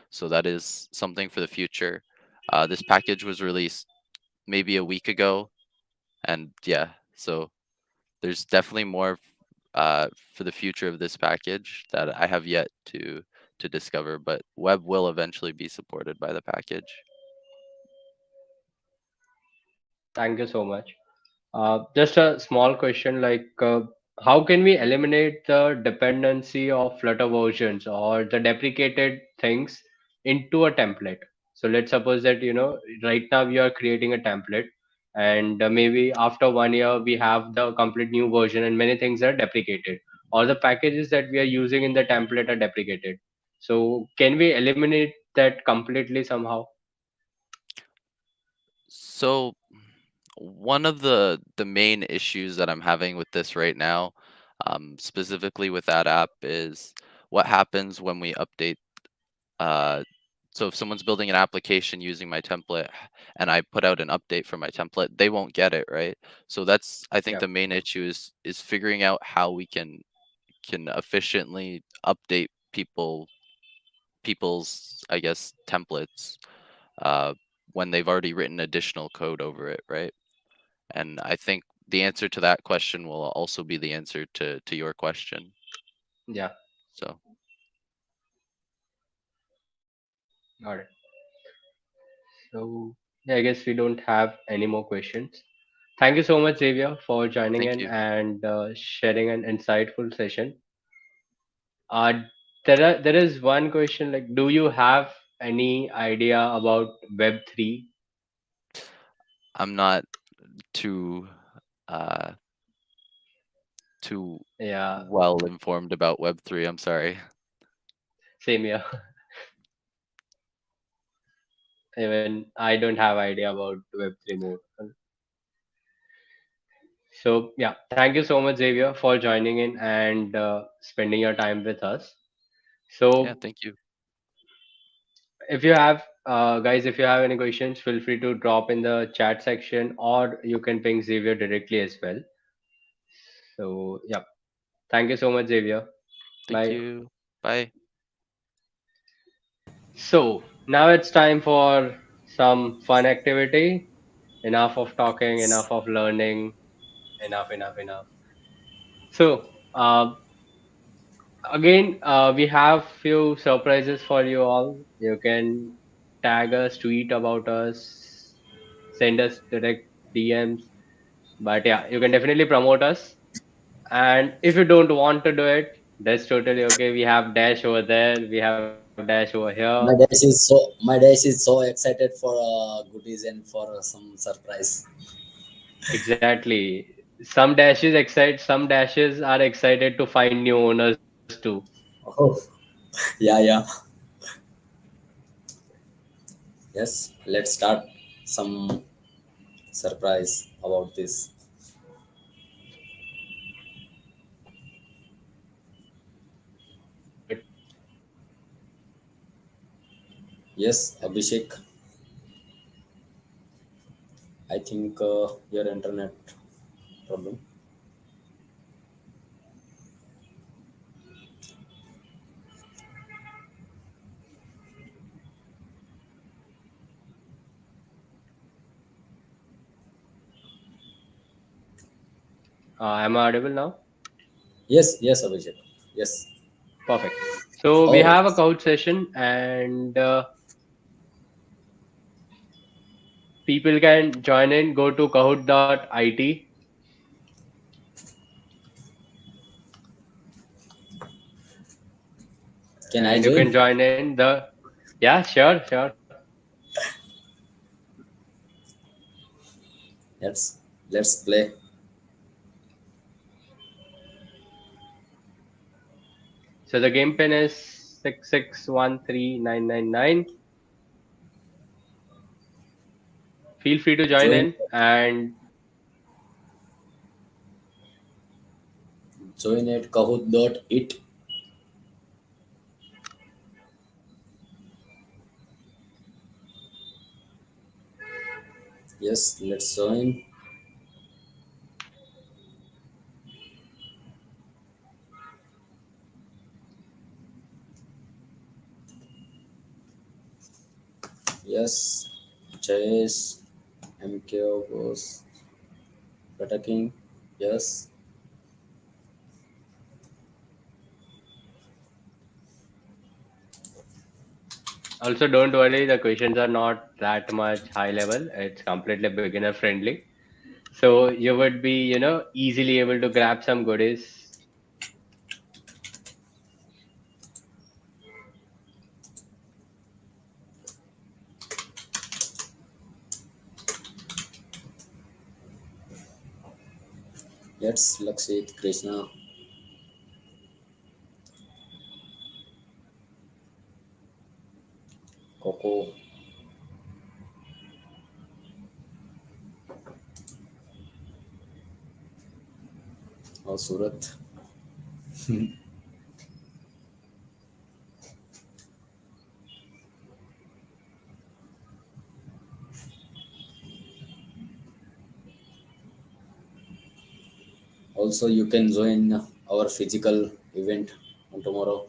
So that is something for the future. This package was released maybe a week ago, and yeah, so there's definitely more for the future of this package that I have yet to discover. But web will eventually be supported by the package. Thank you so much. Just a small question how can we eliminate the dependency of Flutter versions or the deprecated things into a template? So let's suppose that, right now we are creating a template, and maybe after 1 year we have the complete new version and many things are deprecated, or the packages that we are using in the template are deprecated. So can we eliminate that completely somehow? So one of the main issues that I'm having with this right now, specifically with that app, is what happens when we update. Uh, so if someone's building an application using my template and I put out an update for my template, they won't get it, right? So that's, I think, Yeah. the main issue is figuring out how we can efficiently update people's, I guess, templates uh, when they've already written additional code over it, right? And I think the answer to that question will also be the answer to your question. Yeah. So Got it. So yeah, I guess we don't have any more questions. Thank you so much, Xavier, for joining thank in you. and sharing an insightful session. Uh, there is one question like, do you have any idea about Web3? I'm not too uh too Yeah, well informed about Web3. I'm sorry. same here. Even I don't have idea about Web3 more. So yeah, thank you so much, Xavier, for joining in and spending your time with us. Yeah, So thank you. if you have guys, if you have any questions, feel free to drop in the chat section, or you can ping Xavier directly as well. So yeah, thank you so much, Xavier. Thank Bye. you. Bye. So now it's time for some fun activity. Enough of talking, enough of learning, enough. So again, we have few surprises for you all. You can tag us, tweet about us, send us direct DMs. But yeah, you can definitely promote us. And if you don't want to do it, that's totally okay. We have Dash over there. We have Dash over here. My dash is so excited for goodies and for some surprise. Exactly. Some dashes are excited to find new owners too. Oh, yeah, yeah. Yes, let's start some surprise about this. But Yes, Abhishek, I think your internet problem. am I audible now? Yes, yes, Abhishek. Yes. Perfect. So we Oh, have a code session, and people can join in. Go to kahoot.it, can I and you can join? join in the. Yeah, sure. Let's play. So the game pin is 6613999. Feel free to join Join in, and join at kahoot.it. Yes, let's join. Yes, Chase, MKO goes attacking. Yes, also don't worry. The questions are not that much high level. It's completely beginner friendly. So you would be, easily able to grab some goodies. let's Lakshit, Krishna, Coco, or Surat. Also, you can join our physical event on tomorrow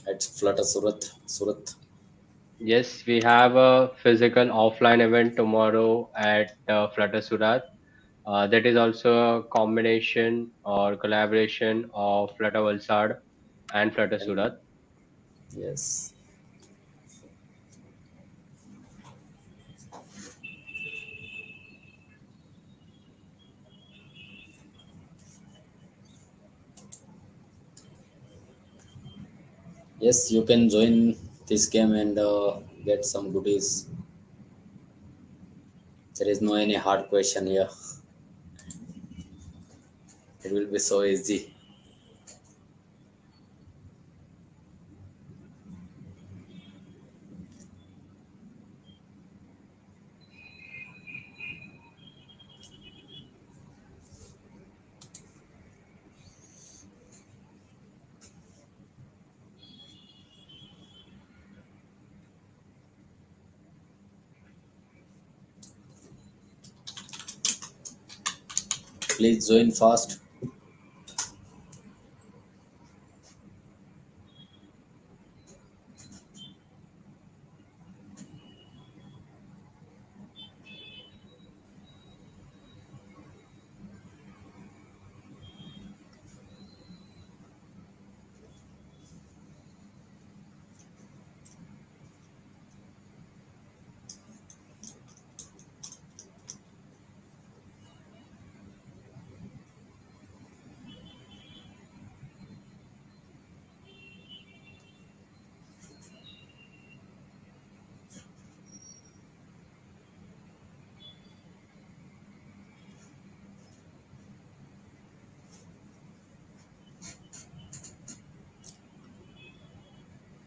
at Flutter Surat. Yes, we have a physical offline event tomorrow at Flutter Surat. That is also a combination or collaboration of Flutter Valsad and Flutter And Surat. yes, Yes, you can join this game and get some goodies. There is no any hard question here. It will be so easy. Please join fast.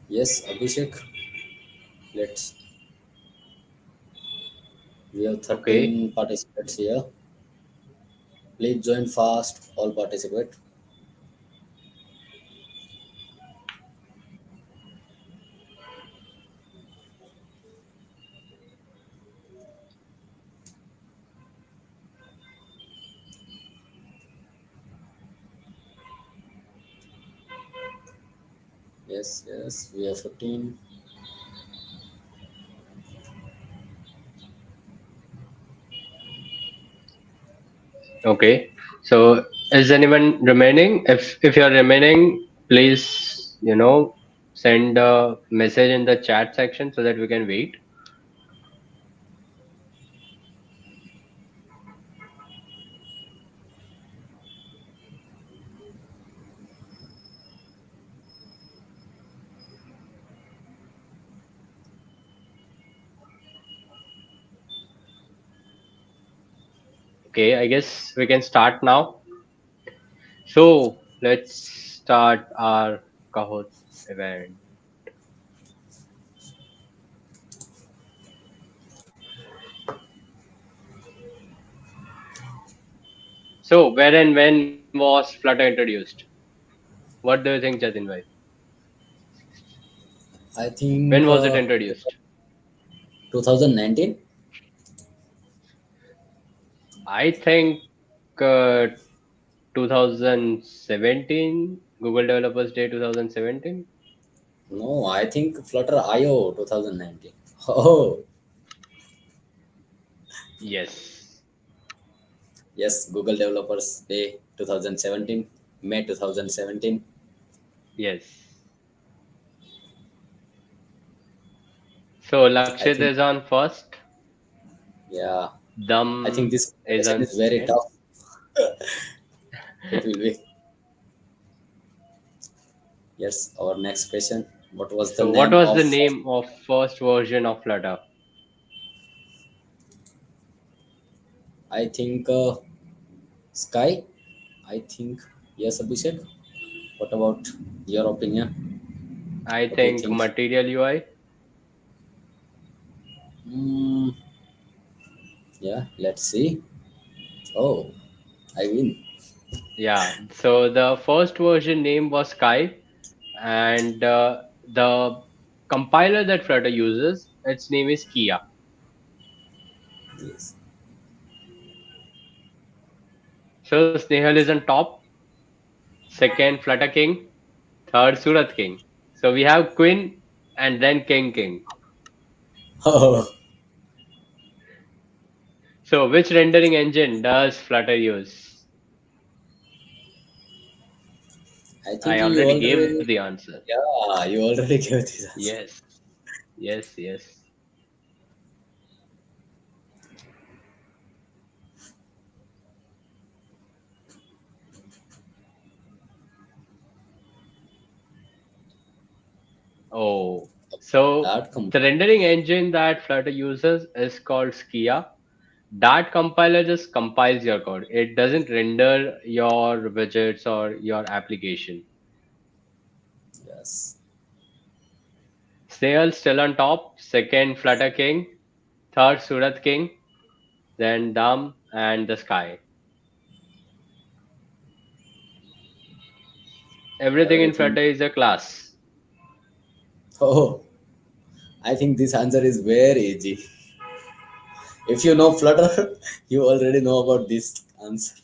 Yes, Abhishek. Let's. We have Okay. 13 participants here. Please join fast. All participate. Yes, yes. We have 15. Okay. So is anyone remaining? If you're remaining, please, send a message in the chat section so that we can wait. Okay, I guess we can start now. So let's start our Kahoot event. So where and when was Flutter introduced? What do you think, Jatin bhai? I When think was it introduced? 2019. I think uh, 2017, Google Developers Day 2017. No, I think Flutter IO 2019. Oh, Yes, yes, Google Developers Day 2017, May 2017. yes. So I Lakshit think, is on first. yeah, I think Dam this is question on is very second. tough. It will be. Yes, our next question. What was the So what name was of the name of first version of Flutter? I think Sky? I think yes, Abhishek. What about your opinion? I What do you think think? Material UI. Mm, yeah, let's see. Oh, I win. Yeah. So the first version name was Sky, and the compiler that Flutter uses, its name is Kia. Yes. So Snehal is on top, second Flutter King, third Surat King. So we have Queen and then King. Oh, So which rendering engine does Flutter use? I think I you already gave already. the answer. Yeah, you already gave this answer. Yes, yes. Oh, so That come. the rendering engine that Flutter uses is called Skia. That compiler just compiles your code. It doesn't render your widgets or your application. Yes. Snail still on top, second Flutter King, third Surat King, then Dam and the Sky. Everything in Everything. Flutter is a class. Oh, I think this answer is very easy. If you know Flutter, you already know about this answer.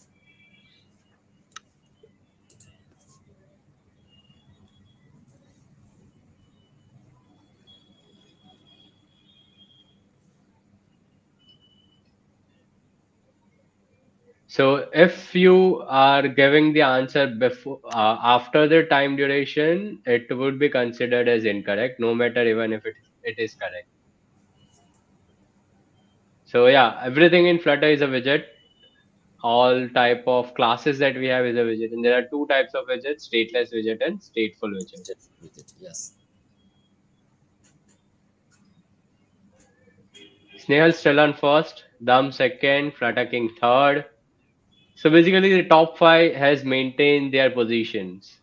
So if you are giving the answer before after the time duration, it would be considered as incorrect, no matter even if it is correct. So yeah, everything in Flutter is a widget. All type of classes that we have is a widget, and there are two types of widgets: stateless widget and stateful widget. Just with it. Yes. Snail still on first, Dum second, Flutter King third. So basically, the top five has maintained their positions.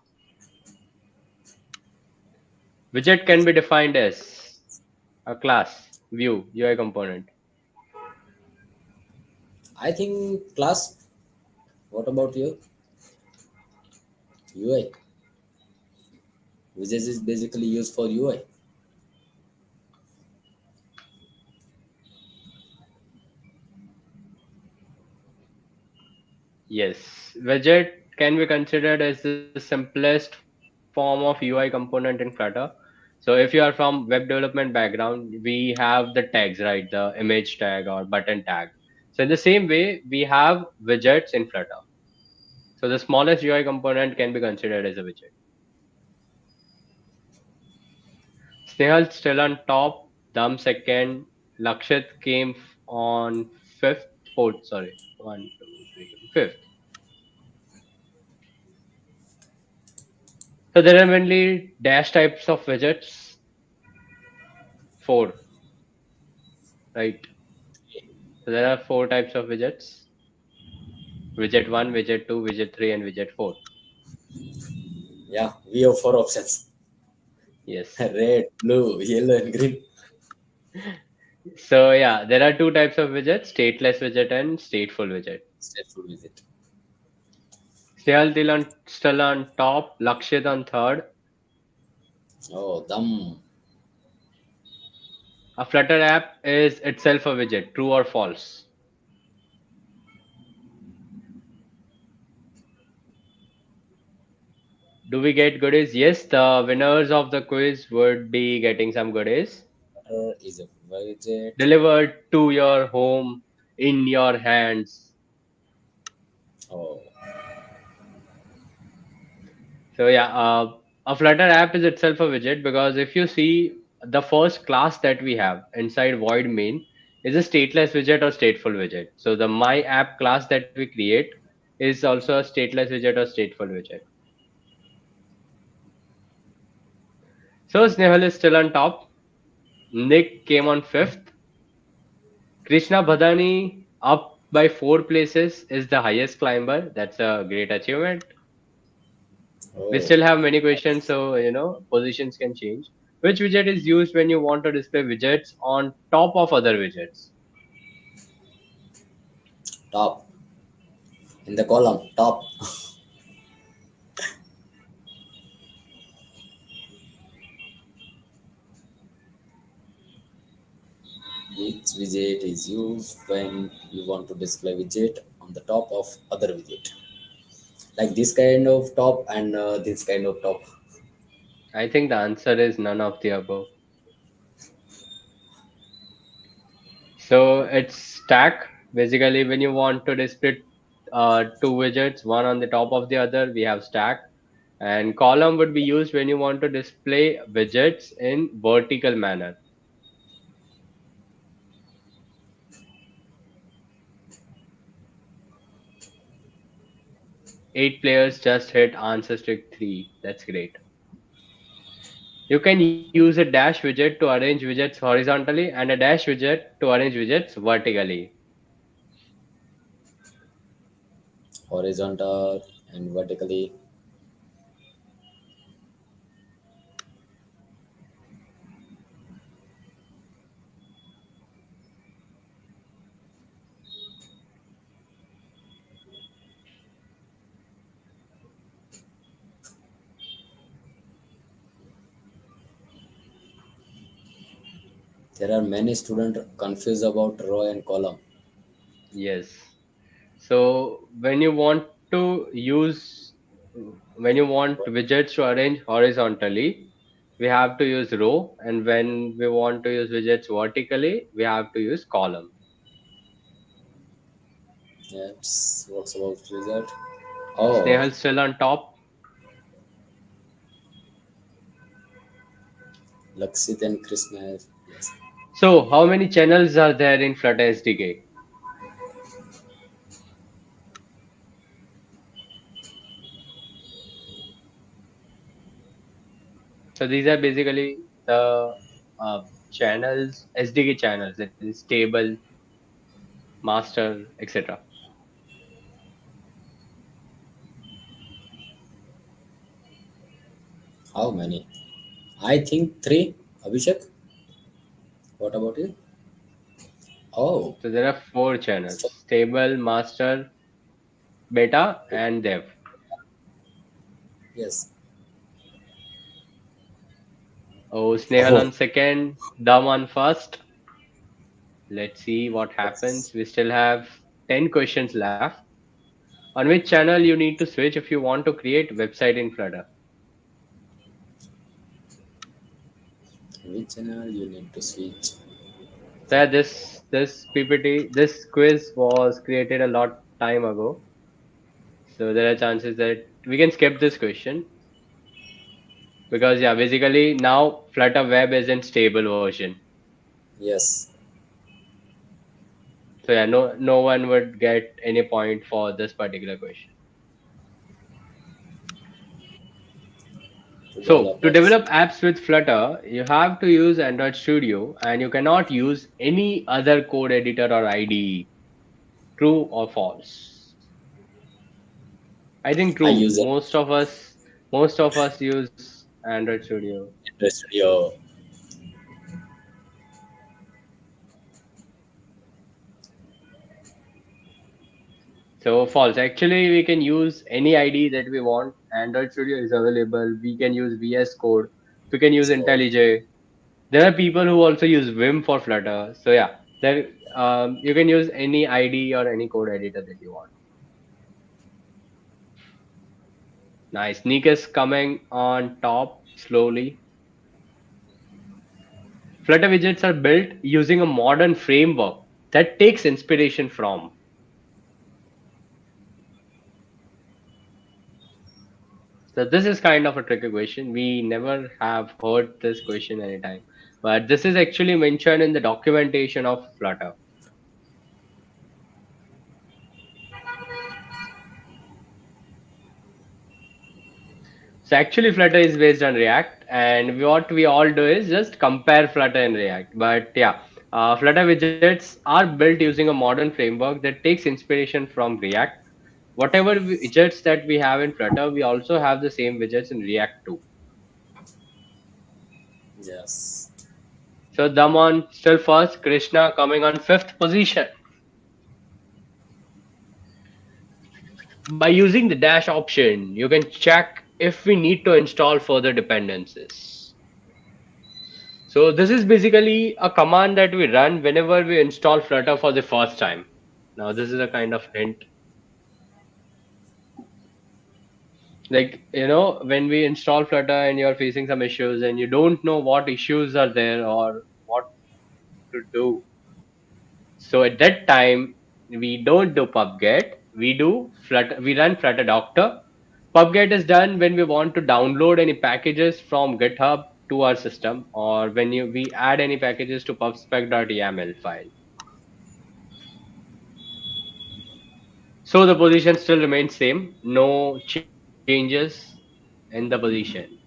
Widget can be defined as a class, view, UI component. I think class. What about you? UI. Widgets is basically used for UI. Yes, widget can be considered as the simplest form of UI component in Flutter. So if you are from web development background, we have the tags, right? The image tag or button tag. So in the same way, we have widgets in Flutter. So the smallest UI component can be considered as a widget. Snehal still on top, Dham second, Lakshit came on fifth, fourth, sorry, one, two, three, fifth. So there are mainly dash types of widgets, four, right? So there are four types of widgets: widget one, widget two, widget three, and widget four. Yeah, we have four options: Yes. red, blue, yellow, and green. So yeah, there are two types of widgets: stateless widget and stateful widget. Stateful with it. Snehal still on top, Lakshit on third. Oh, dumb. A Flutter app is itself a widget, true or false? Do we get goodies? Yes, the winners of the quiz would be getting some goodies Flutter is a widget. delivered to your home in your hands. Oh, So yeah, a Flutter app is itself a widget because if you see the first class that we have inside void main is a stateless widget or stateful widget. So the my app class that we create is also a stateless widget or stateful widget. So Snehal is still on top. Nick came on fifth. Krishna Bhadani up by four places is the highest climber. That's a great achievement. We oh, still have many questions, so positions can change. Which widget is used when you want to display widgets on top of other widgets? top. In the column, top. Which widget is used when you want to display widget on the top of other widget? Like this kind of top and this kind of top. I think the answer is none of the above. So it's stack. Basically, when you want to display two widgets, one on the top of the other, we have stack. And column would be used when you want to display widgets in vertical manner. Eight players just hit answer stick three. That's great. You can use a dash widget to arrange widgets horizontally and a dash widget to arrange widgets vertically. Horizontal and vertically. There are many students confused about row and column. Yes. So when you want widgets to arrange horizontally, we have to use row, and when we want to use widgets vertically, we have to use column. Yes, what's about result? Oh, Snehal still on top. Lakshit and Krishna. Yes. So how many channels are there in Flutter SDK? So these are basically the channels, SDK channels, that is table, master, etc. How many? I think three. Abhishek, what about you? Oh, So there are four so, channels: table, master, beta, and dev. yes. Oh, Snehal Oh, on second, Dam on first. Let's see what yes. happens. We still have 10 questions left. On which channel you need to switch if you want to create website in Flutter? Which channel you need to switch? So yeah, this PPT, this quiz was created a lot time ago. So there are chances that we can skip this question because yeah, basically now Flutter Web is in stable version. Yes, So yeah, no one would get any point for this particular question. to So to developers. develop apps with Flutter, you have to use Android Studio and you cannot use any other code editor or IDE. True or false? I think I true. use Most of us use Android Studio. Android Studio. So false. Actually, we can use any IDE that we want. Android Studio is available. We can use VS Code. We can use Score. IntelliJ. There are people who also use Vim for Flutter. So yeah, there you can use any IDE or any code editor that you want. Nice. Nick is coming on top slowly. Flutter widgets are built using a modern framework that takes inspiration from. So this is kind of a tricky question. We never have heard this question anytime. But this is actually mentioned in the documentation of Flutter. So actually Flutter is based on React, and what we all do is just compare Flutter and React. But yeah, Flutter widgets are built using a modern framework that takes inspiration from React. Whatever widgets that we have in Flutter, we also have the same widgets in React too. Yes. So Daman still first, Krishna coming on fifth position. By using the dash option, you can check if we need to install further dependencies. So this is basically a command that we run whenever we install Flutter for the first time. Now this is a kind of hint. Like, when we install Flutter and you're facing some issues and you don't know what issues are there or what to do. So at that time, we don't do pubget. We run Flutter Doctor. Pubget is done when we want to download any packages from GitHub to our system, or when we add any packages to pubspec.yaml file. So the position still remains same, no changes in the position.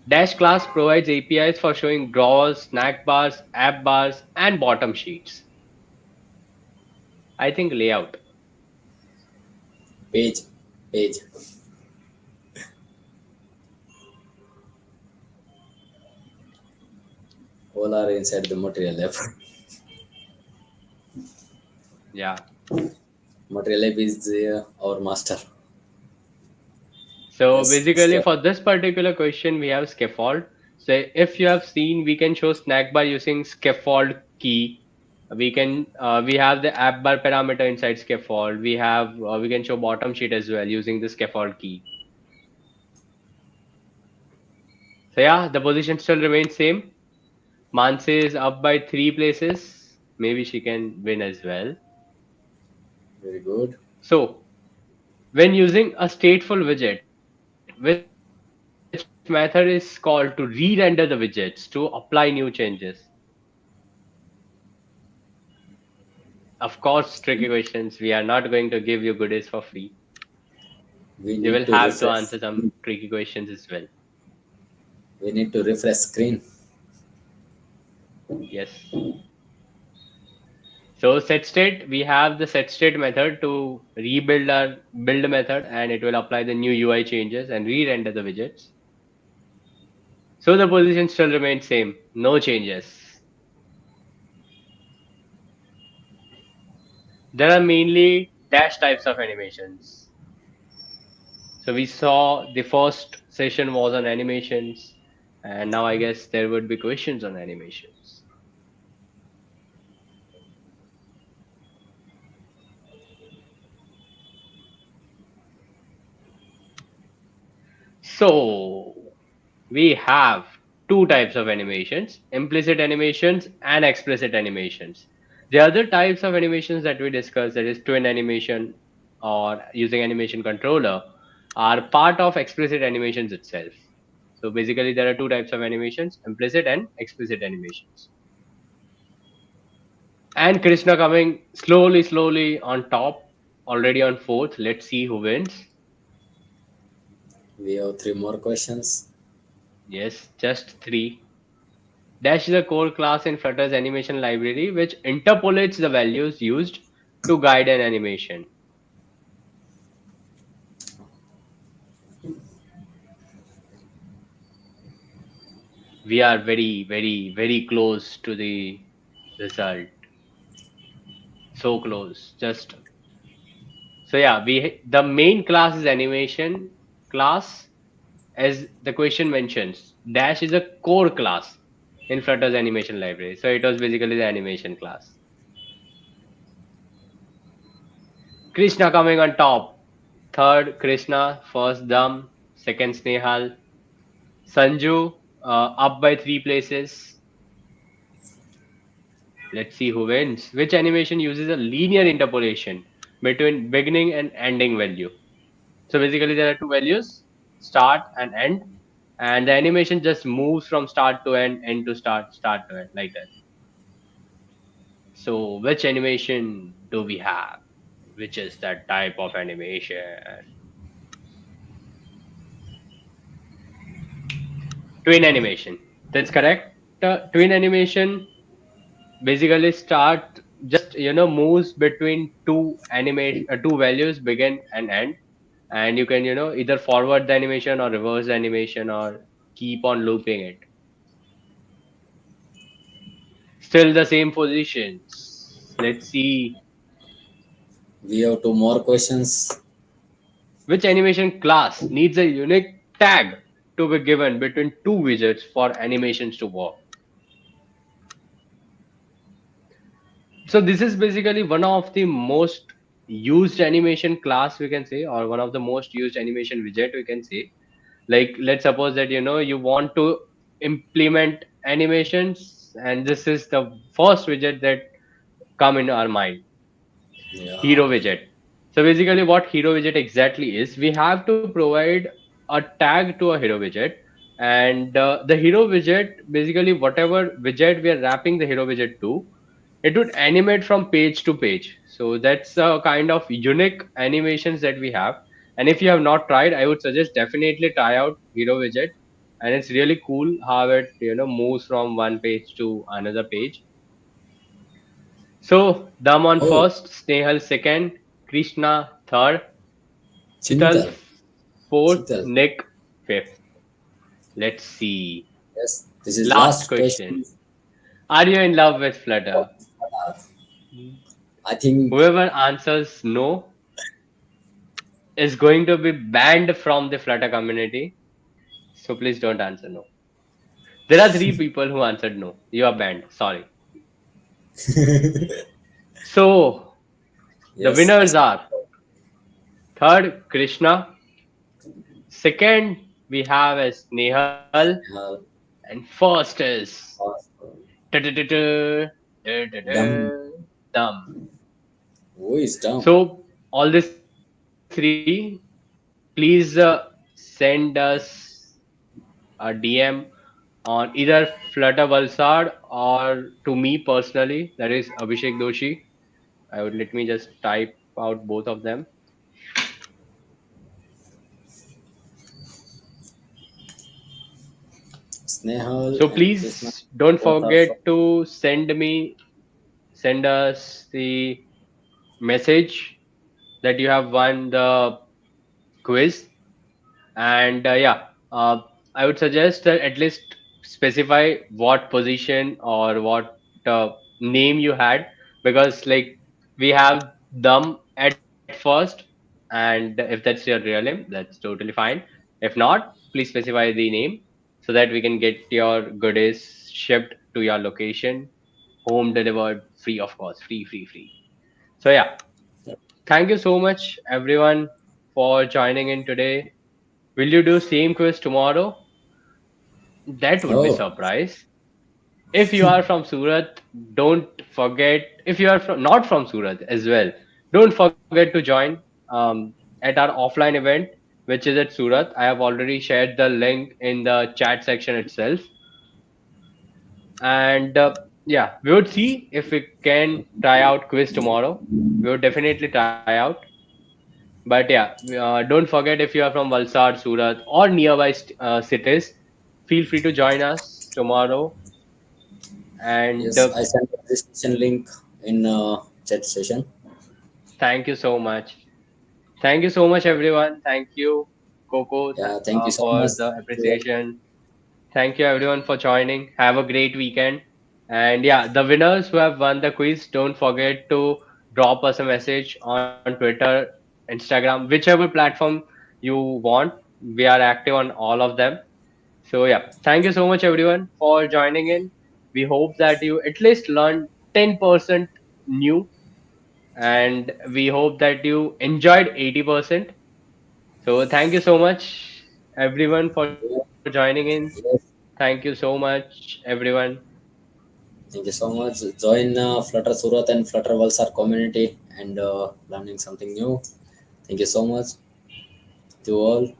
Dash class provides APIs for showing drawers, snack bars, app bars, and bottom sheets. I think layout. Page, page. All are inside the material app. Yeah. Material app is our master. So Yes, basically, step. for this particular question, we have scaffold. So if you have seen, we can show snack bar using scaffold key. We have the app bar parameter inside scaffold. We can show bottom sheet as well using the scaffold key. So yeah, the position still remains same. Manse is up by 3 places. Maybe she can win as well. Very good. So when using a stateful widget, which method is called to re-render the widgets to apply new changes? Of course, tricky questions. We are not going to give you goodies for free. We You will need to have to refresh. answer some tricky questions as well. We need to refresh screen. Yes. So set state, we have the set state method to rebuild our build method, and it will apply the new UI changes and re-render the widgets. So the position still remains same, no changes. There are mainly dash types of animations. So we saw the first session was on animations, and now I guess there would be questions on animations. So we have two types of animations: implicit animations and explicit animations. The other types of animations that we discussed, that is twin animation or using animation controller, are part of explicit animations itself. So basically, there are two types of animations: implicit and explicit animations. And Krishna coming slowly on top, already on fourth. Let's see who wins. We have three more questions. Yes, just three. Dash is a core class in Flutter's animation library which interpolates the values used to guide an animation. We are very close to the result. So close. Just so yeah, the main class is animation class, as the question mentions. Dash is a core class in Flutter's animation library. So it was basically the animation class. Krishna coming on top. Third, Krishna. First, Dam. Second, Snehal. Sanju up by 3 places. Let's see who wins. Which animation uses a linear interpolation between beginning and ending value? So basically, there are two values, start and end, and the animation just moves from start to end, end to start, start to end, like that. So, which animation do we have? Which is that type of animation? Tween animation. That's correct. Tween animation basically start just moves between two values, begin and end, and you can either forward the animation or reverse the animation or keep on looping it. Still the same positions. Let's see We have two more questions. which animation class needs a unique tag to be given between two widgets for animations to work. So this is basically one of the most used animation class, we can say, or one of the most used animation widget, we can say. Like, let's suppose that you want to implement animations, and this is the first widget that come in our mind: Yeah. hero widget. So basically, what hero widget exactly is, we have to provide a tag to a hero widget, and the hero widget, basically whatever widget we are wrapping the hero widget to, it would animate from page to page. So that's a kind of unique animations that we have. And if you have not tried, I would suggest definitely try out hero widget. and it's really cool how it moves from one page to another page. So Dam on Oh, first, Snehal second, Krishna third, Chital Chintal. fourth, Chital. Nick fifth. Let's see. Yes, this is Last last question. question. Are you in love with Flutter? I think Whoever answers no is going to be banned from the Flutter community. So please don't answer no. There are three people who answered no. You are banned. Sorry. So the yes. winners are third Krishna, second we have as Nehal, Uh, and first is uh, dumb. Dam. Who is dumb? So all the three, please send us a DM on either Flutter Valsad or to me personally, that is Abhishek Doshi. I would let me just type out both of them. Snehal So and Krishna. please don't Both are from. forget to send us the message that you have won the quiz. And yeah, I would suggest that at least specify what position or what name you had, because like we have them at first, and if that's your real name, that's totally fine. If not, please specify the name so that we can get your goodies shipped to your location, home delivered, free of cost, free. So yeah, thank you so much everyone for joining in today. Will you do same quiz tomorrow? That would be Oh, surprise. If you are from Surat, don't forget. If you are not from Surat as well, don't forget to join at our offline event, which is at Surat. I have already shared the link in the chat section itself. And yeah, we would see if we can try out quiz tomorrow. We would definitely try out. But yeah, don't forget, if you are from Valsad, Surat, or nearby cities, feel free to join us tomorrow. And yes. I sent the registration link in chat session. thank you so much. Thank you so much, everyone. Thank you, Coco, Yeah, thank you so much. for the appreciation. Thank you, everyone, for joining. Have a great weekend. And yeah, the winners who have won the quiz, don't forget to drop us a message on Twitter, Instagram, whichever platform you want. We are active on all of them. So yeah, thank you so much, everyone, for joining in. We hope that you at least learned 10% new, and we hope that you enjoyed 80%. So thank you so much, everyone, for Yeah, joining in. yes. Thank you so much, everyone. Thank you so much. Join Flutter Surat and Flutter Valsad community and learning something new. Thank you so much to all.